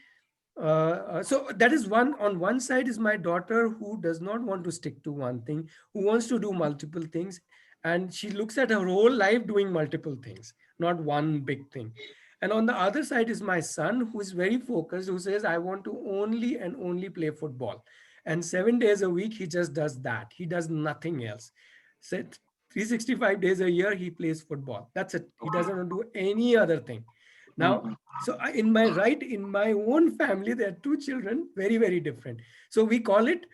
So that is one. On one side is my daughter, who does not want to stick to one thing, who wants to do multiple things, and she looks at her whole life doing multiple things, not one big thing. And on the other side is my son, who is very focused, who says, I want to only and only play football, and 7 days a week he just does that. He does nothing else. So 365 days a year he plays football. That's it. He Okay. doesn't want to do any other thing. Now, Mm-hmm. so in my own family, there are two children, very, very different. So we call it,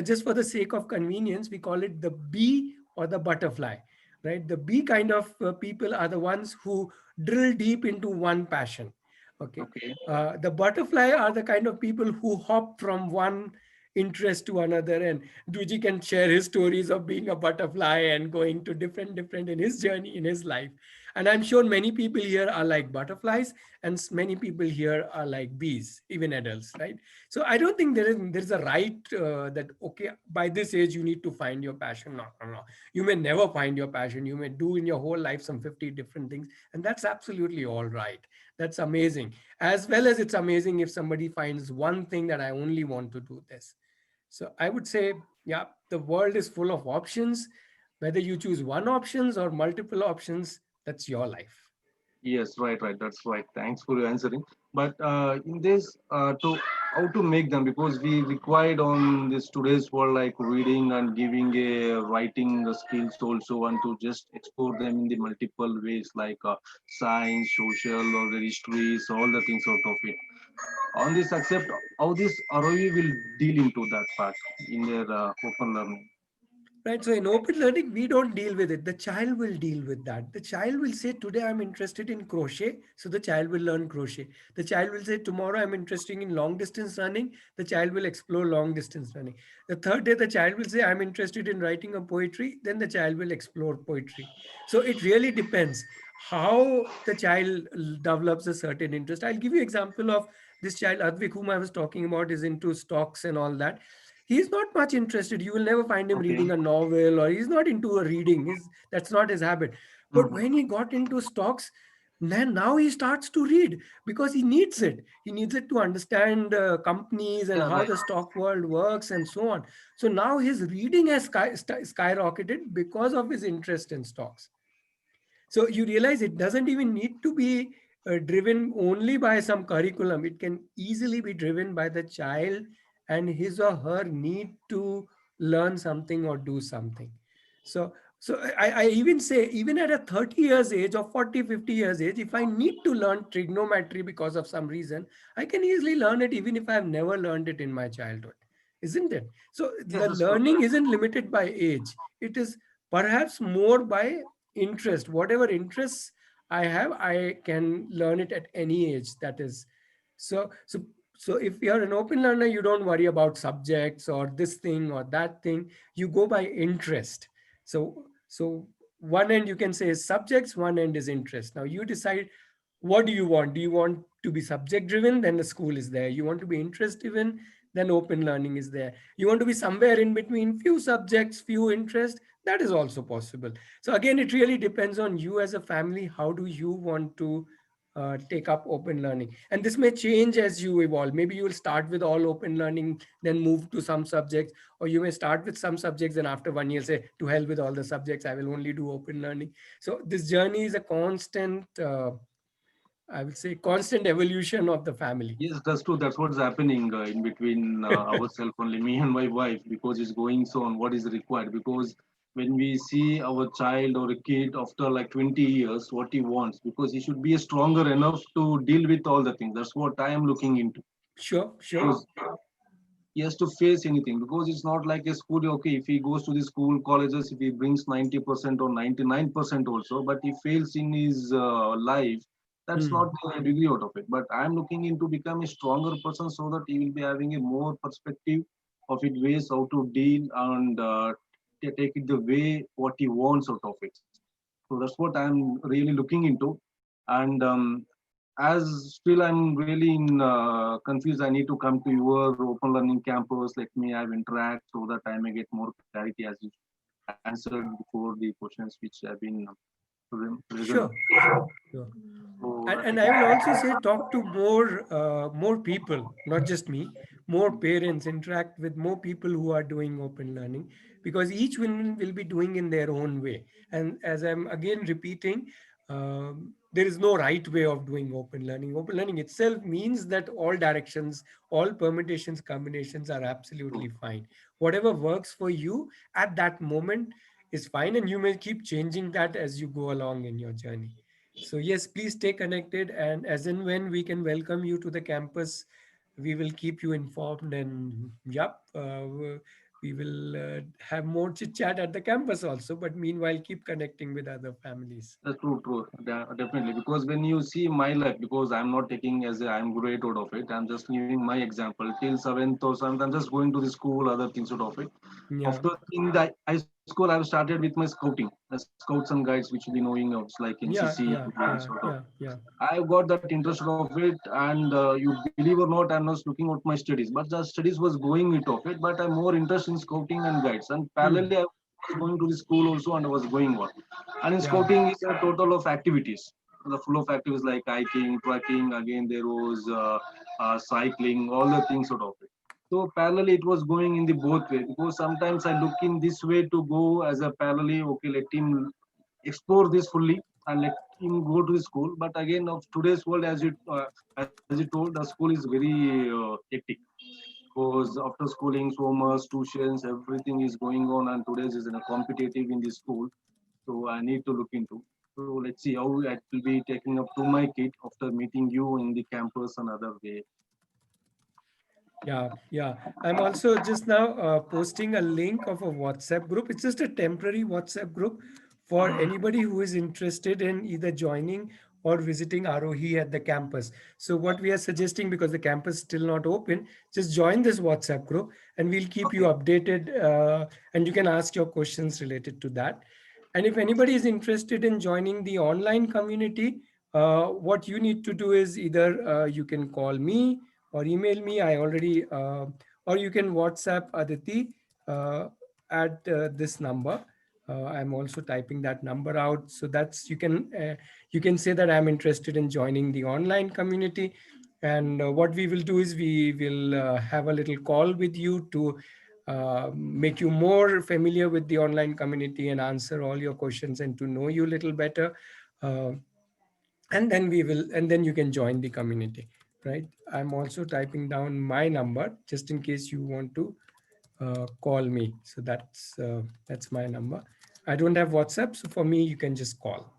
just for the sake of convenience, we call it the bee or the butterfly. right? The B kind of people are the ones who drill deep into one passion. Okay. Okay. The butterfly are the kind of people who hop from one interest to another, and Duji can share his stories of being a butterfly and going to different in his journey in his life. And I'm sure many people here are like butterflies, and many people here are like bees, even adults, right? So I don't think there's a right that okay, by this age you need to find your passion. No, no, no. You may never find your passion. You may do in your whole life some 50 different things, and that's absolutely all right. That's amazing. As well as it's amazing if somebody finds one thing that I only want to do this. So I would say, yeah, the world is full of options. Whether you choose one options or multiple options, that's your life. Yes, right. That's right. Thanks for your answering. But in this, to how to make them, because we required on this today's world like reading and giving a writing skills also, and to just explore them in the multiple ways like science, social, or the histories, all the things out of it. On this, accept how this ROE will deal into that part in their open learning. Right. So in open learning, we don't deal with it. The child will deal with that. The child will say, today I'm interested in crochet. So the child will learn crochet. The child will say, tomorrow I'm interested in long distance running. The child will explore long distance running. The third day, the child will say, I'm interested in writing a poetry. Then the child will explore poetry. So it really depends how the child develops a certain interest. I'll give you example of this child, Advik, whom I was talking about, is into stocks and all that. He's not much interested. You will never find him Okay. reading a novel, or he's not into a reading. That's not his habit. But Mhm. when he got into stocks, then now he starts to read because he needs it. He needs it to understand companies and Yeah, how right. the stock world works and so on. So now his reading has skyrocketed because of his interest in stocks. So you realize it doesn't even need to be driven only by some curriculum. It can easily be driven by the child and his or her need to learn something or do something. So I even say, even at a 30 years age or 40, 50 years age, if I need to learn trigonometry because of some reason, I can easily learn it even if I've never learned it in my childhood. Isn't it? So Yes, the that's true. learning isn't limited by age. It is perhaps more by interest. Whatever interests I have, I can learn it at any age. That is so if you're an open learner, you don't worry about subjects or this thing or that thing. You go by interest. So one end you can say is subjects, one end is interest. Now you decide, what do you want? Do you want to be subject driven? Then the school is there. You want to be interest driven? Then open learning is there. You want to be somewhere in between, few subjects, few interest? That is also possible. So again, it really depends on you as a family. How do you want to take up open learning? And this may change as you evolve. Maybe you will start with all open learning, then move to some subjects, or you may start with some subjects and after 1 year say, to hell with all the subjects, I will only do open learning. So this journey is a constant I would say constant evolution of the family. Yes, that's true. That's what's happening in between ourselves only, me and my wife, because it's going so on what is required. Because when we see our child or a kid after like 20 years, what he wants, because he should be stronger enough to deal with all the things. That's what I am looking into. Sure. Because he has to face anything, because it's not like a school. Okay, if he goes to the school colleges, if he brings 90% or 99% also, but he fails in his life, that's Hmm. not a degree out of it. But I'm looking into become a stronger person, so that he will be having a more perspective of it, ways how to deal, and take it the way what he wants out of it. So that's what I'm really looking into. And as still I'm really in confused, I need to come to your open learning campus, let me have interact, so that I may get more clarity as you answered before the questions which have been present. Sure. So And I will also say, talk to more people, not just me, more parents, interact with more people who are doing open learning, because each one will be doing in their own way. And as I'm again repeating, there is no right way of doing open learning. Open learning itself means that all directions, all permutations, combinations are absolutely fine. Whatever works for you at that moment is fine, and you may keep changing that as you go along in your journey. So yes, please stay connected, and as and when we can welcome you to the campus, we will keep you informed. And yep, we will have more chit chat at the campus also, but meanwhile keep connecting with other families. True, true, definitely. Because when you see my life, because I'm not taking as a, I'm great out of it. I'm just giving my example. Till seventh or something, I'm just going to the school, other things out of it. Yeah. After in the high school, I've started with my scouting, the scouts and guides, which will be knowing of like Yeah, NCC, yeah, yeah, sort of. yeah, yeah. I got that interest of it, and you believe or not, I'm not looking at my studies, but the studies was going it of it. But I'm more interested in scouting and guides, and Hmm. parallelly I was going to the school also, and I was going on. And in Yeah. scouting is a total of activities. The full of activities like hiking, trekking. Again, there was cycling, all the things sort of it. So parallelly, it was going in the both way because sometimes I look in this way to go as a parallelly. Okay, let him explore this fully and let him go to the school. But again, of today's world, as you told, the school is very hectic because after schooling, so much tuitions, everything is going on, and today's is in a competitive in the school. So I need to look into. So let's see how it will be taking up to my kid after meeting you in the campus another way. Yeah, yeah. I'm also just now posting a link of a WhatsApp group. It's just a temporary WhatsApp group for anybody who is interested in either joining or visiting Arohi at the campus. So what we are suggesting, because the campus is still not open, just join this WhatsApp group and we'll keep you Okay. updated, and you can ask your questions related to that. And if anybody is interested in joining the online community, what you need to do is either you can call me or email me. I already, or you can WhatsApp Aditi uh, at this number. I'm also typing that number out. So that's you can say that I'm interested in joining the online community. And what we will do is we will have a little call with you to make you more familiar with the online community and answer all your questions and to know you a little better. Uh, and then you can join the community, right? I'm also typing down my number just in case you want to call me. So that's my number. I don't have WhatsApp, so for me you can just call.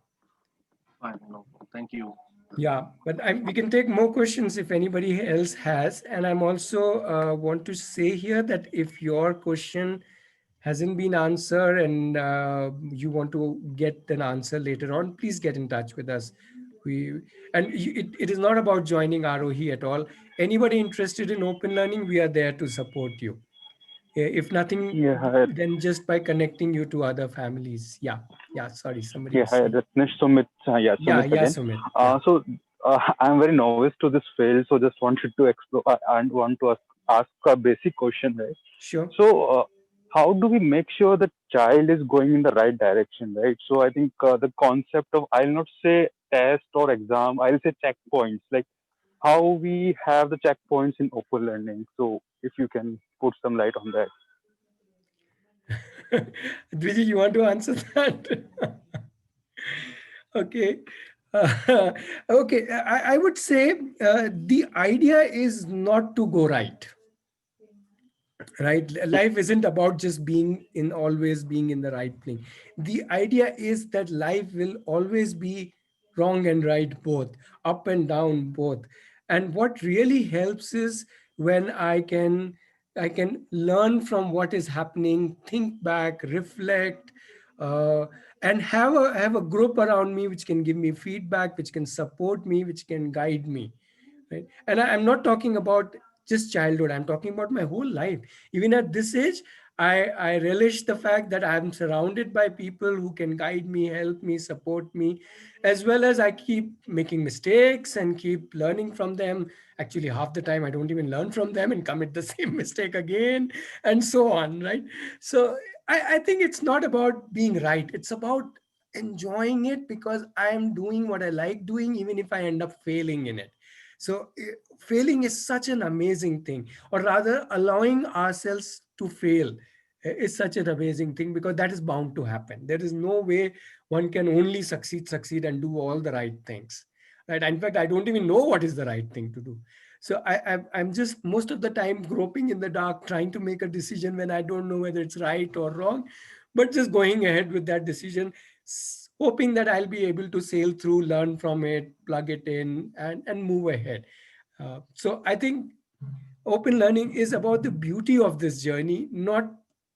Fine, no, thank you. Yeah, but we can take more questions if anybody else has. And I'm also want to say here that if your question hasn't been answered and you want to get an answer later on, please get in touch with us. We it is not about joining Arohi at all. Anybody interested in open learning, we are there to support you. If nothing, Yeah, hi, then just by connecting you to other families. Yeah, yeah. Sorry, somebody yeah, was hi, saying. Ratnesh, Sumit. Yeah, Yeah, Sumit yeah, again. Sumit. Yeah, I'm very novice to this field, so just wanted to explore and want to ask a basic question, right? sure. So, how do we make sure the child is going in the right direction, right? So, I think the concept of, I'll not say test or exam, I'll say checkpoints, like how we have the checkpoints in open learning. So, if you can put some light on that. Dviji, you want to answer that? Okay. Okay. I would say the idea is not to go right. Right, life isn't about just being in always being in the right thing. The idea is that life will always be wrong and right both, up and down both. And what really helps is when I can learn from what is happening, think back, reflect, uh, and have a group around me which can give me feedback, which can support me, which can guide me, right? And I'm not talking about just childhood, I'm talking about my whole life. Even at this age, I relish the fact that I'm surrounded by people who can guide me, help me, support me, as well as I keep making mistakes and keep learning from them. Actually, half the time I don't even learn from them and commit the same mistake again, and so on, right? So I think it's not about being right, it's about enjoying it because I'm doing what I like doing, even if I end up failing in it. So failing is such an amazing thing, or rather, allowing ourselves to fail is such an amazing thing because that is bound to happen. There is no way one can only succeed, and do all the right things. Right? In fact, I don't even know what is the right thing to do. So I'm just most of the time groping in the dark, trying to make a decision when I don't know whether it's right or wrong, but just going ahead with that decision, hoping that I'll be able to sail through, learn from it, plug it in, and move ahead. So I think open learning is about the beauty of this journey, not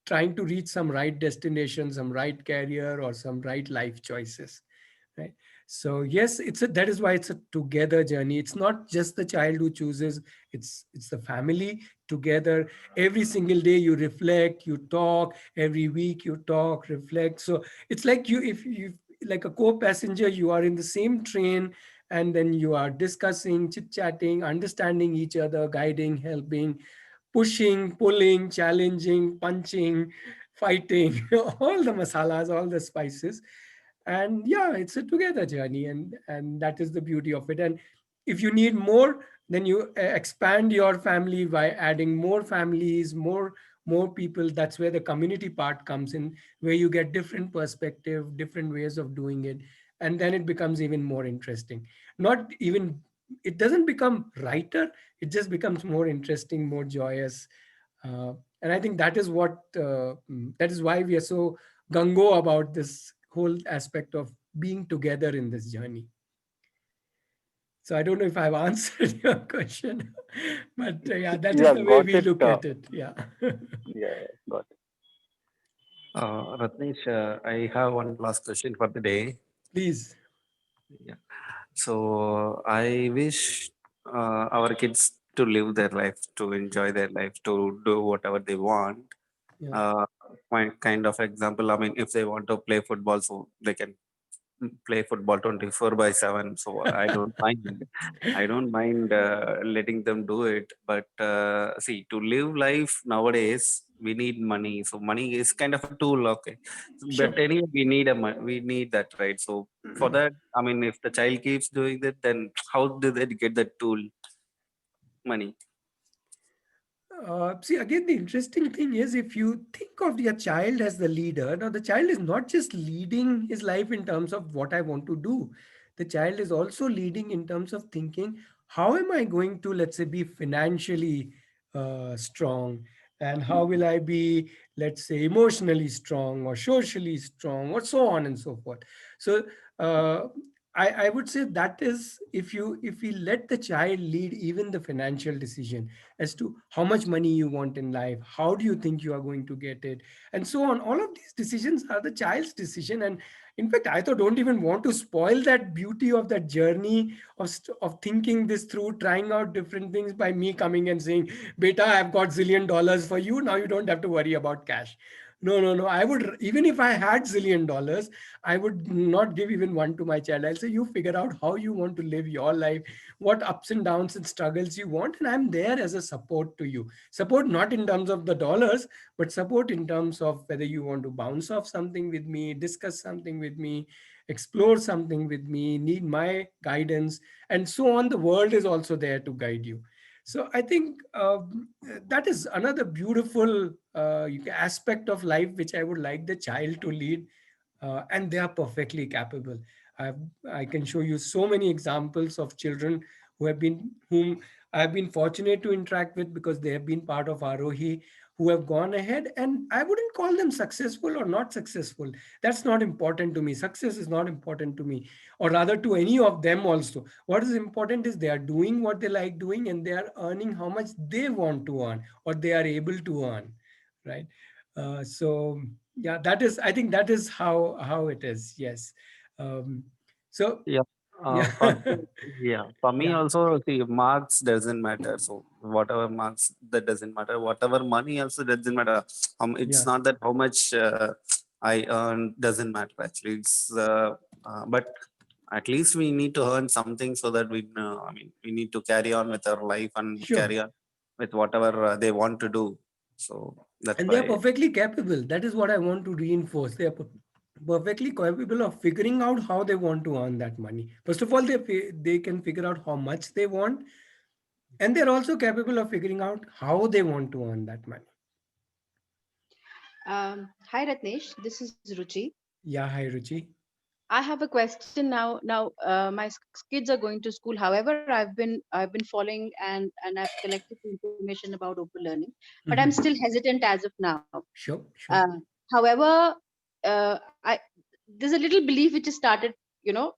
trying to reach some right destination, some right career, or some right life choices, right? So yes, that is why it's a together journey. It's not just the child who chooses, it's the family together. Every single day you reflect, you talk, every week you talk, reflect. So it's like if you, like a co-passenger, you are in the same train, and then you are discussing, chit chatting, understanding each other, guiding, helping, pushing, pulling, challenging, punching, fighting, all the masalas, all the spices. And yeah, it's a together journey, and that is the beauty of it. And if you need more, then you expand your family by adding more families, more people. That's where the community part comes in, where you get different perspective, different ways of doing it, and then it becomes even more interesting. Not even, it doesn't become brighter, it just becomes more interesting, more joyous. And I think that is that is why we are so gung-ho about this whole aspect of being together in this journey. So I don't know if I've answered your question, but yeah, that is Yeah, the way got we it. look at it. Yeah. Yeah, got it. Ratnesh, I have one last question for the day. Please. Yeah. So I wish our kids to live their life, to enjoy their life, to do whatever they want. Yeah. Uh, my kind of example, I mean, if they want to play football, so they can play football 24/7. So I don't mind. I don't mind letting them do it. But see, to live life nowadays, we need money. So money is kind of a tool, okay. Sure. But anyway, we need that, right? So for that, I mean, if the child keeps doing that, then how do they get that tool, money? See, again, the interesting thing is, if you think of your child as the leader, now the child is not just leading his life in terms of what I want to do. The child is also leading in terms of thinking, how am I going to, let's say, be financially strong? And how will I be, let's say, emotionally strong or socially strong, or so on and so forth. So, uh, I would say that is, if we let the child lead even the financial decision as to how much money you want in life, how do you think you are going to get it, and so on. All of these decisions are the child's decision. And in fact, I thought, don't even want to spoil that beauty of that journey of thinking this through, trying out different things, by me coming and saying, beta, I've got $1 zillion for you, now you don't have to worry about cash. No, no, no. I would, even if I had $1 zillion, I would not give even one to my child. I'll say, you figure out how you want to live your life, what ups and downs and struggles you want, and I'm there as a support to you. Support not in terms of the dollars, but support in terms of whether you want to bounce off something with me, discuss something with me, explore something with me, need my guidance, and so on. The world is also there to guide you. So I think that is another beautiful aspect of life which I would like the child to lead, and they are perfectly capable. I've, I can show you so many examples of children whom I've been fortunate to interact with, because they have been part of Aarohi, who have gone ahead, and I wouldn't call them successful or not successful. That's not important to me. Success is not important to me, or rather to any of them also. What is important is they are doing what they like doing, and they are earning how much they want to earn or they are able to earn, right? So yeah, that is, I think that is how it is. Yes. um, so Yeah. yeah. For me, yeah, for me Yeah. also, see, marks doesn't matter. So whatever marks, that doesn't matter. Whatever money also doesn't matter. It's Yeah. not that how much I earn doesn't matter. Actually, but at least we need to earn something so that I mean, we need to carry on with our life and Sure. carry on with whatever they want to do. So that's And they are why. perfectly capable. That is what I want to reinforce. They are perfectly capable of figuring out how they want to earn that money. First of all, they can figure out how much they want, and they're also capable of figuring out how they want to earn that money. Hi Ratnesh, this is Ruchi. Yeah. Hi, Ruchi. I have a question now. My kids are going to school. However, I've been following and I've collected information about open learning, but I'm still hesitant as of now. Sure. Sure. Uh, However, I there's a little belief which is started, you know,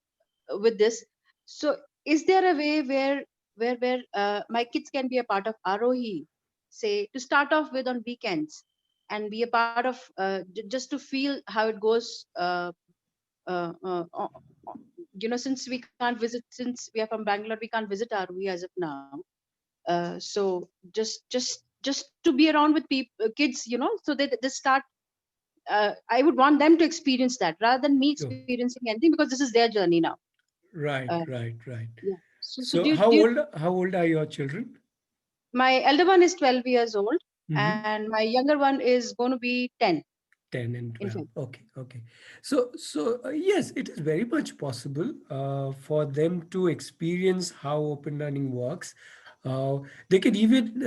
with this. So, is there a way where my kids can be a part of Arohi, say to start off with on weekends, and be a part of just to feel how it goes. Uh, uh, uh, since we can't visit, since we are from Bangalore, we can't visit Aarohi as of now. So just to be around with people, kids, so they start. I would want them to experience that rather than me Sure. experiencing anything, because this is their journey now. Right, Uh, right, right. yeah. So So how old are your children? my elder one is 12 years old, Mm-hmm. and my younger one is going to be 10 10 and in 12. February. Okay, okay. So yes, it is very much possible for them to experience how open learning works. uh, they can even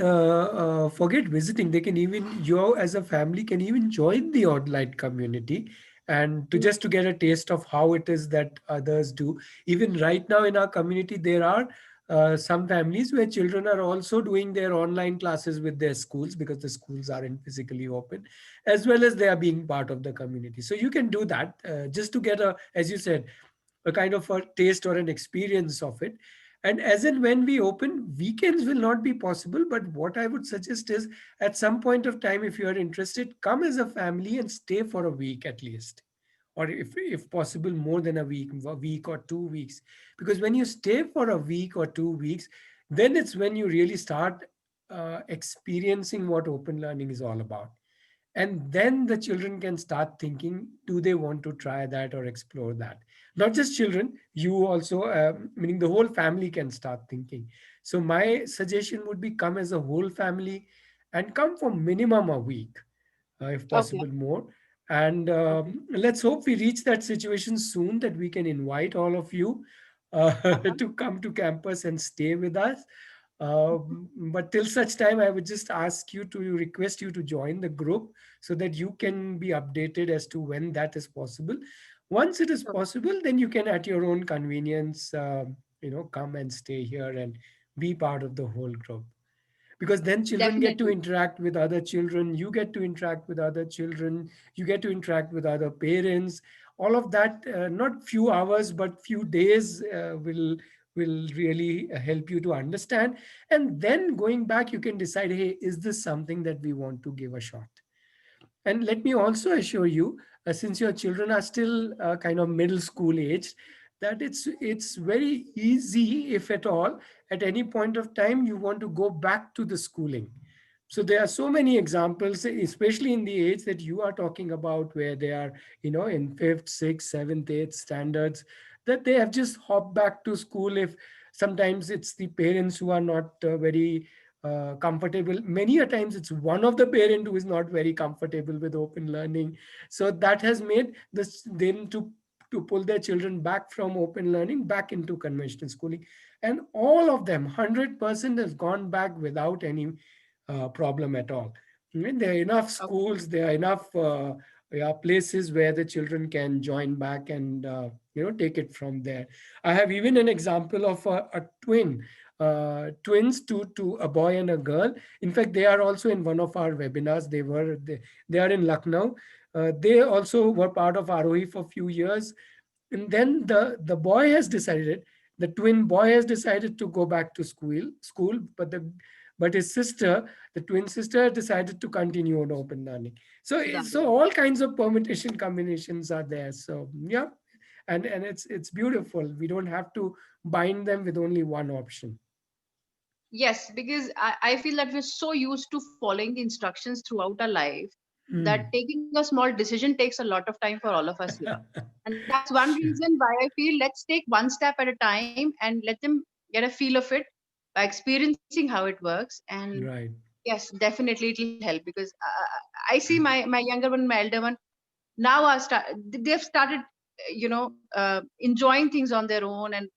forget visiting. They can even, you as a family can even join the online community, and to just to get a taste of how it is that others do. Even right now in our community there are some families where children are also doing their online classes with their schools, because the schools aren't physically open, as well as they are being part of the community. So you can do that, just to get a, as you said, a kind of a taste or an experience of it. And as and when we open, weekends will not be possible, but what I would suggest is, at some point of time, if you are interested, come as a family and stay for a week at least, or if possible more than a week or 2 weeks. Because when you stay for a week or 2 weeks, then it's when you really start experiencing what open learning is all about. And then the children can start thinking, do they want to try that or explore that? Not just children, you also, meaning the whole family can start thinking. So my suggestion would be, come as a whole family and come for minimum a week, if Okay. possible more. And Okay. let's hope we reach that situation soon, that we can invite all of you to come to campus and stay with us. But till such time, I would just ask you to request you to join the group, so that you can be updated as to when that is possible. Once it is Sure. possible, then you can, at your own convenience, come and stay here and be part of the whole group. Because then children get to Definitely. interact with other children, you get to interact with other children, you get to interact with other parents. All of that, not few hours but few days, will really help you to understand. And then going back, you can decide, hey, is this something that we want to give a shot? And let me also assure you, since your children are still kind of middle school age, that it's very easy, if at all, at any point of time you want to go back to the schooling. So there are so many examples, especially in the age that you are talking about, where they are, in fifth, sixth, seventh, eighth standards, that they have just hopped back to school. If sometimes it's the parents who are not very comfortable, many a times it's one of the parent who is not very comfortable with open learning. So that has made this them to pull their children back from open learning back into conventional schooling. And all of them, 100%, has gone back without any problem at all. And there are enough Okay. schools, there are enough yeah, places where the children can join back and take it from there. I have even an example of a twins, to a boy and a girl. In fact, they are also in one of our webinars. They are in Lucknow. They also were part of Aarohi for a few years. And then the boy has decided, the twin boy has decided to go back to school, but his sister, the twin sister, decided to continue on open learning. So Right. all kinds of permutation combinations are there. So yeah, and it's beautiful. We don't have to bind them with only one option. Yes, because I feel that we're so used to following the instructions throughout our life that Hmm. taking a small decision takes a lot of time for all of us here. And that's one reason why I feel let's take one step at a time and let them get a feel of it by experiencing how it works. And Right. yes, definitely it'll help, because I see my younger one, my elder one, now they've started, enjoying things on their own. And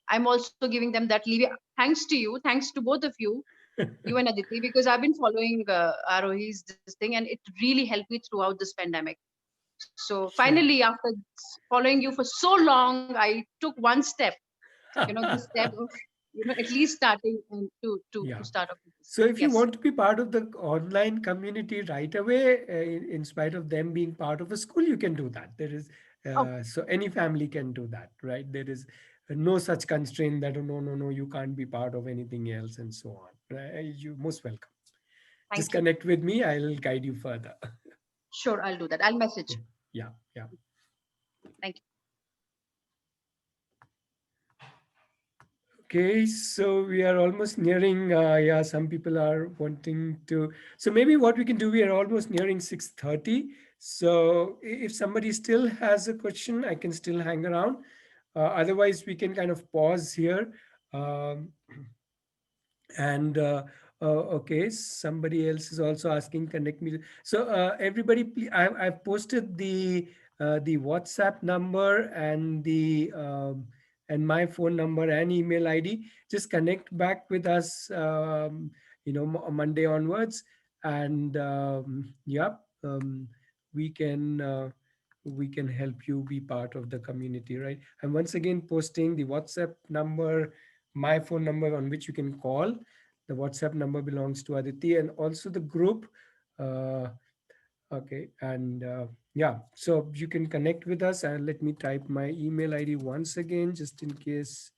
I'm also giving them that leeway. Thanks to you, thanks to both of you and Aditi, because I've been following Aarohi's this thing, and it really helped me throughout this pandemic. So Sure. finally, after following you for so long, I took one step. The step of at least starting and to Yeah. start off with this. So if you Yes. want to be part of the online community right away, in spite of them being part of a school, you can do that. There is Okay. so any family can do that, right? There is no such constraint that, oh, no, no, no, you can't be part of anything else, and so on. Right? You most welcome. Just Thank you. connect with me. I'll guide you further. Sure, I'll do that. I'll Yeah, message. yeah, yeah. Thank you. Okay, so we are almost nearing. Yeah, some people are wanting to. So maybe what we can do, we are almost nearing 6:30. So if somebody still has a question, I can still hang around. Otherwise, we can kind of pause here. Um, and okay, somebody else is also asking, connect me. So everybody, I've posted the WhatsApp number and my phone number and email ID. Just connect back with us, Monday onwards, and yep, we can we can help you be part of the community, right? I'm once again posting the WhatsApp number, my phone number on which you can call. The WhatsApp number belongs to Aditi, and also the group. Uh, okay, and yeah, so you can connect with us. And let me type my email ID once again, just in case.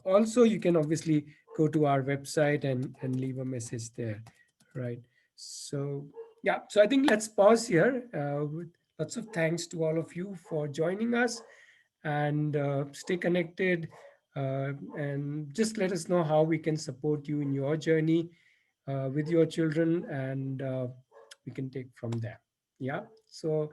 Also, you can obviously go to our website and leave a message there, right? So yeah, so I think let's pause here. With lots of thanks to all of you for joining us, and stay connected, and just let us know how we can support you in your journey with your children, and we can take from there. Yeah, so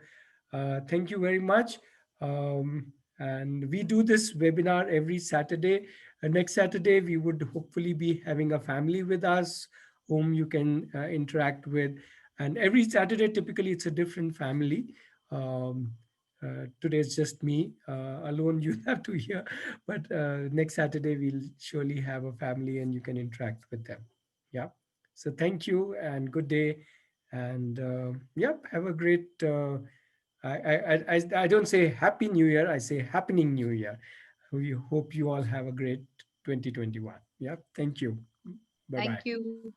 thank you very much. And we do this webinar every Saturday. Next Saturday we would hopefully be having a family with us whom you can interact with, and every Saturday typically it's a different family. Today it's just me alone, you have to hear, but next Saturday we'll surely have a family and you can interact with them. Yeah, so thank you and good day, and yep, have a great I don't say happy new year, I say happening new year. We hope you all have a great 2021. Yeah, thank you. Bye bye. Thank you.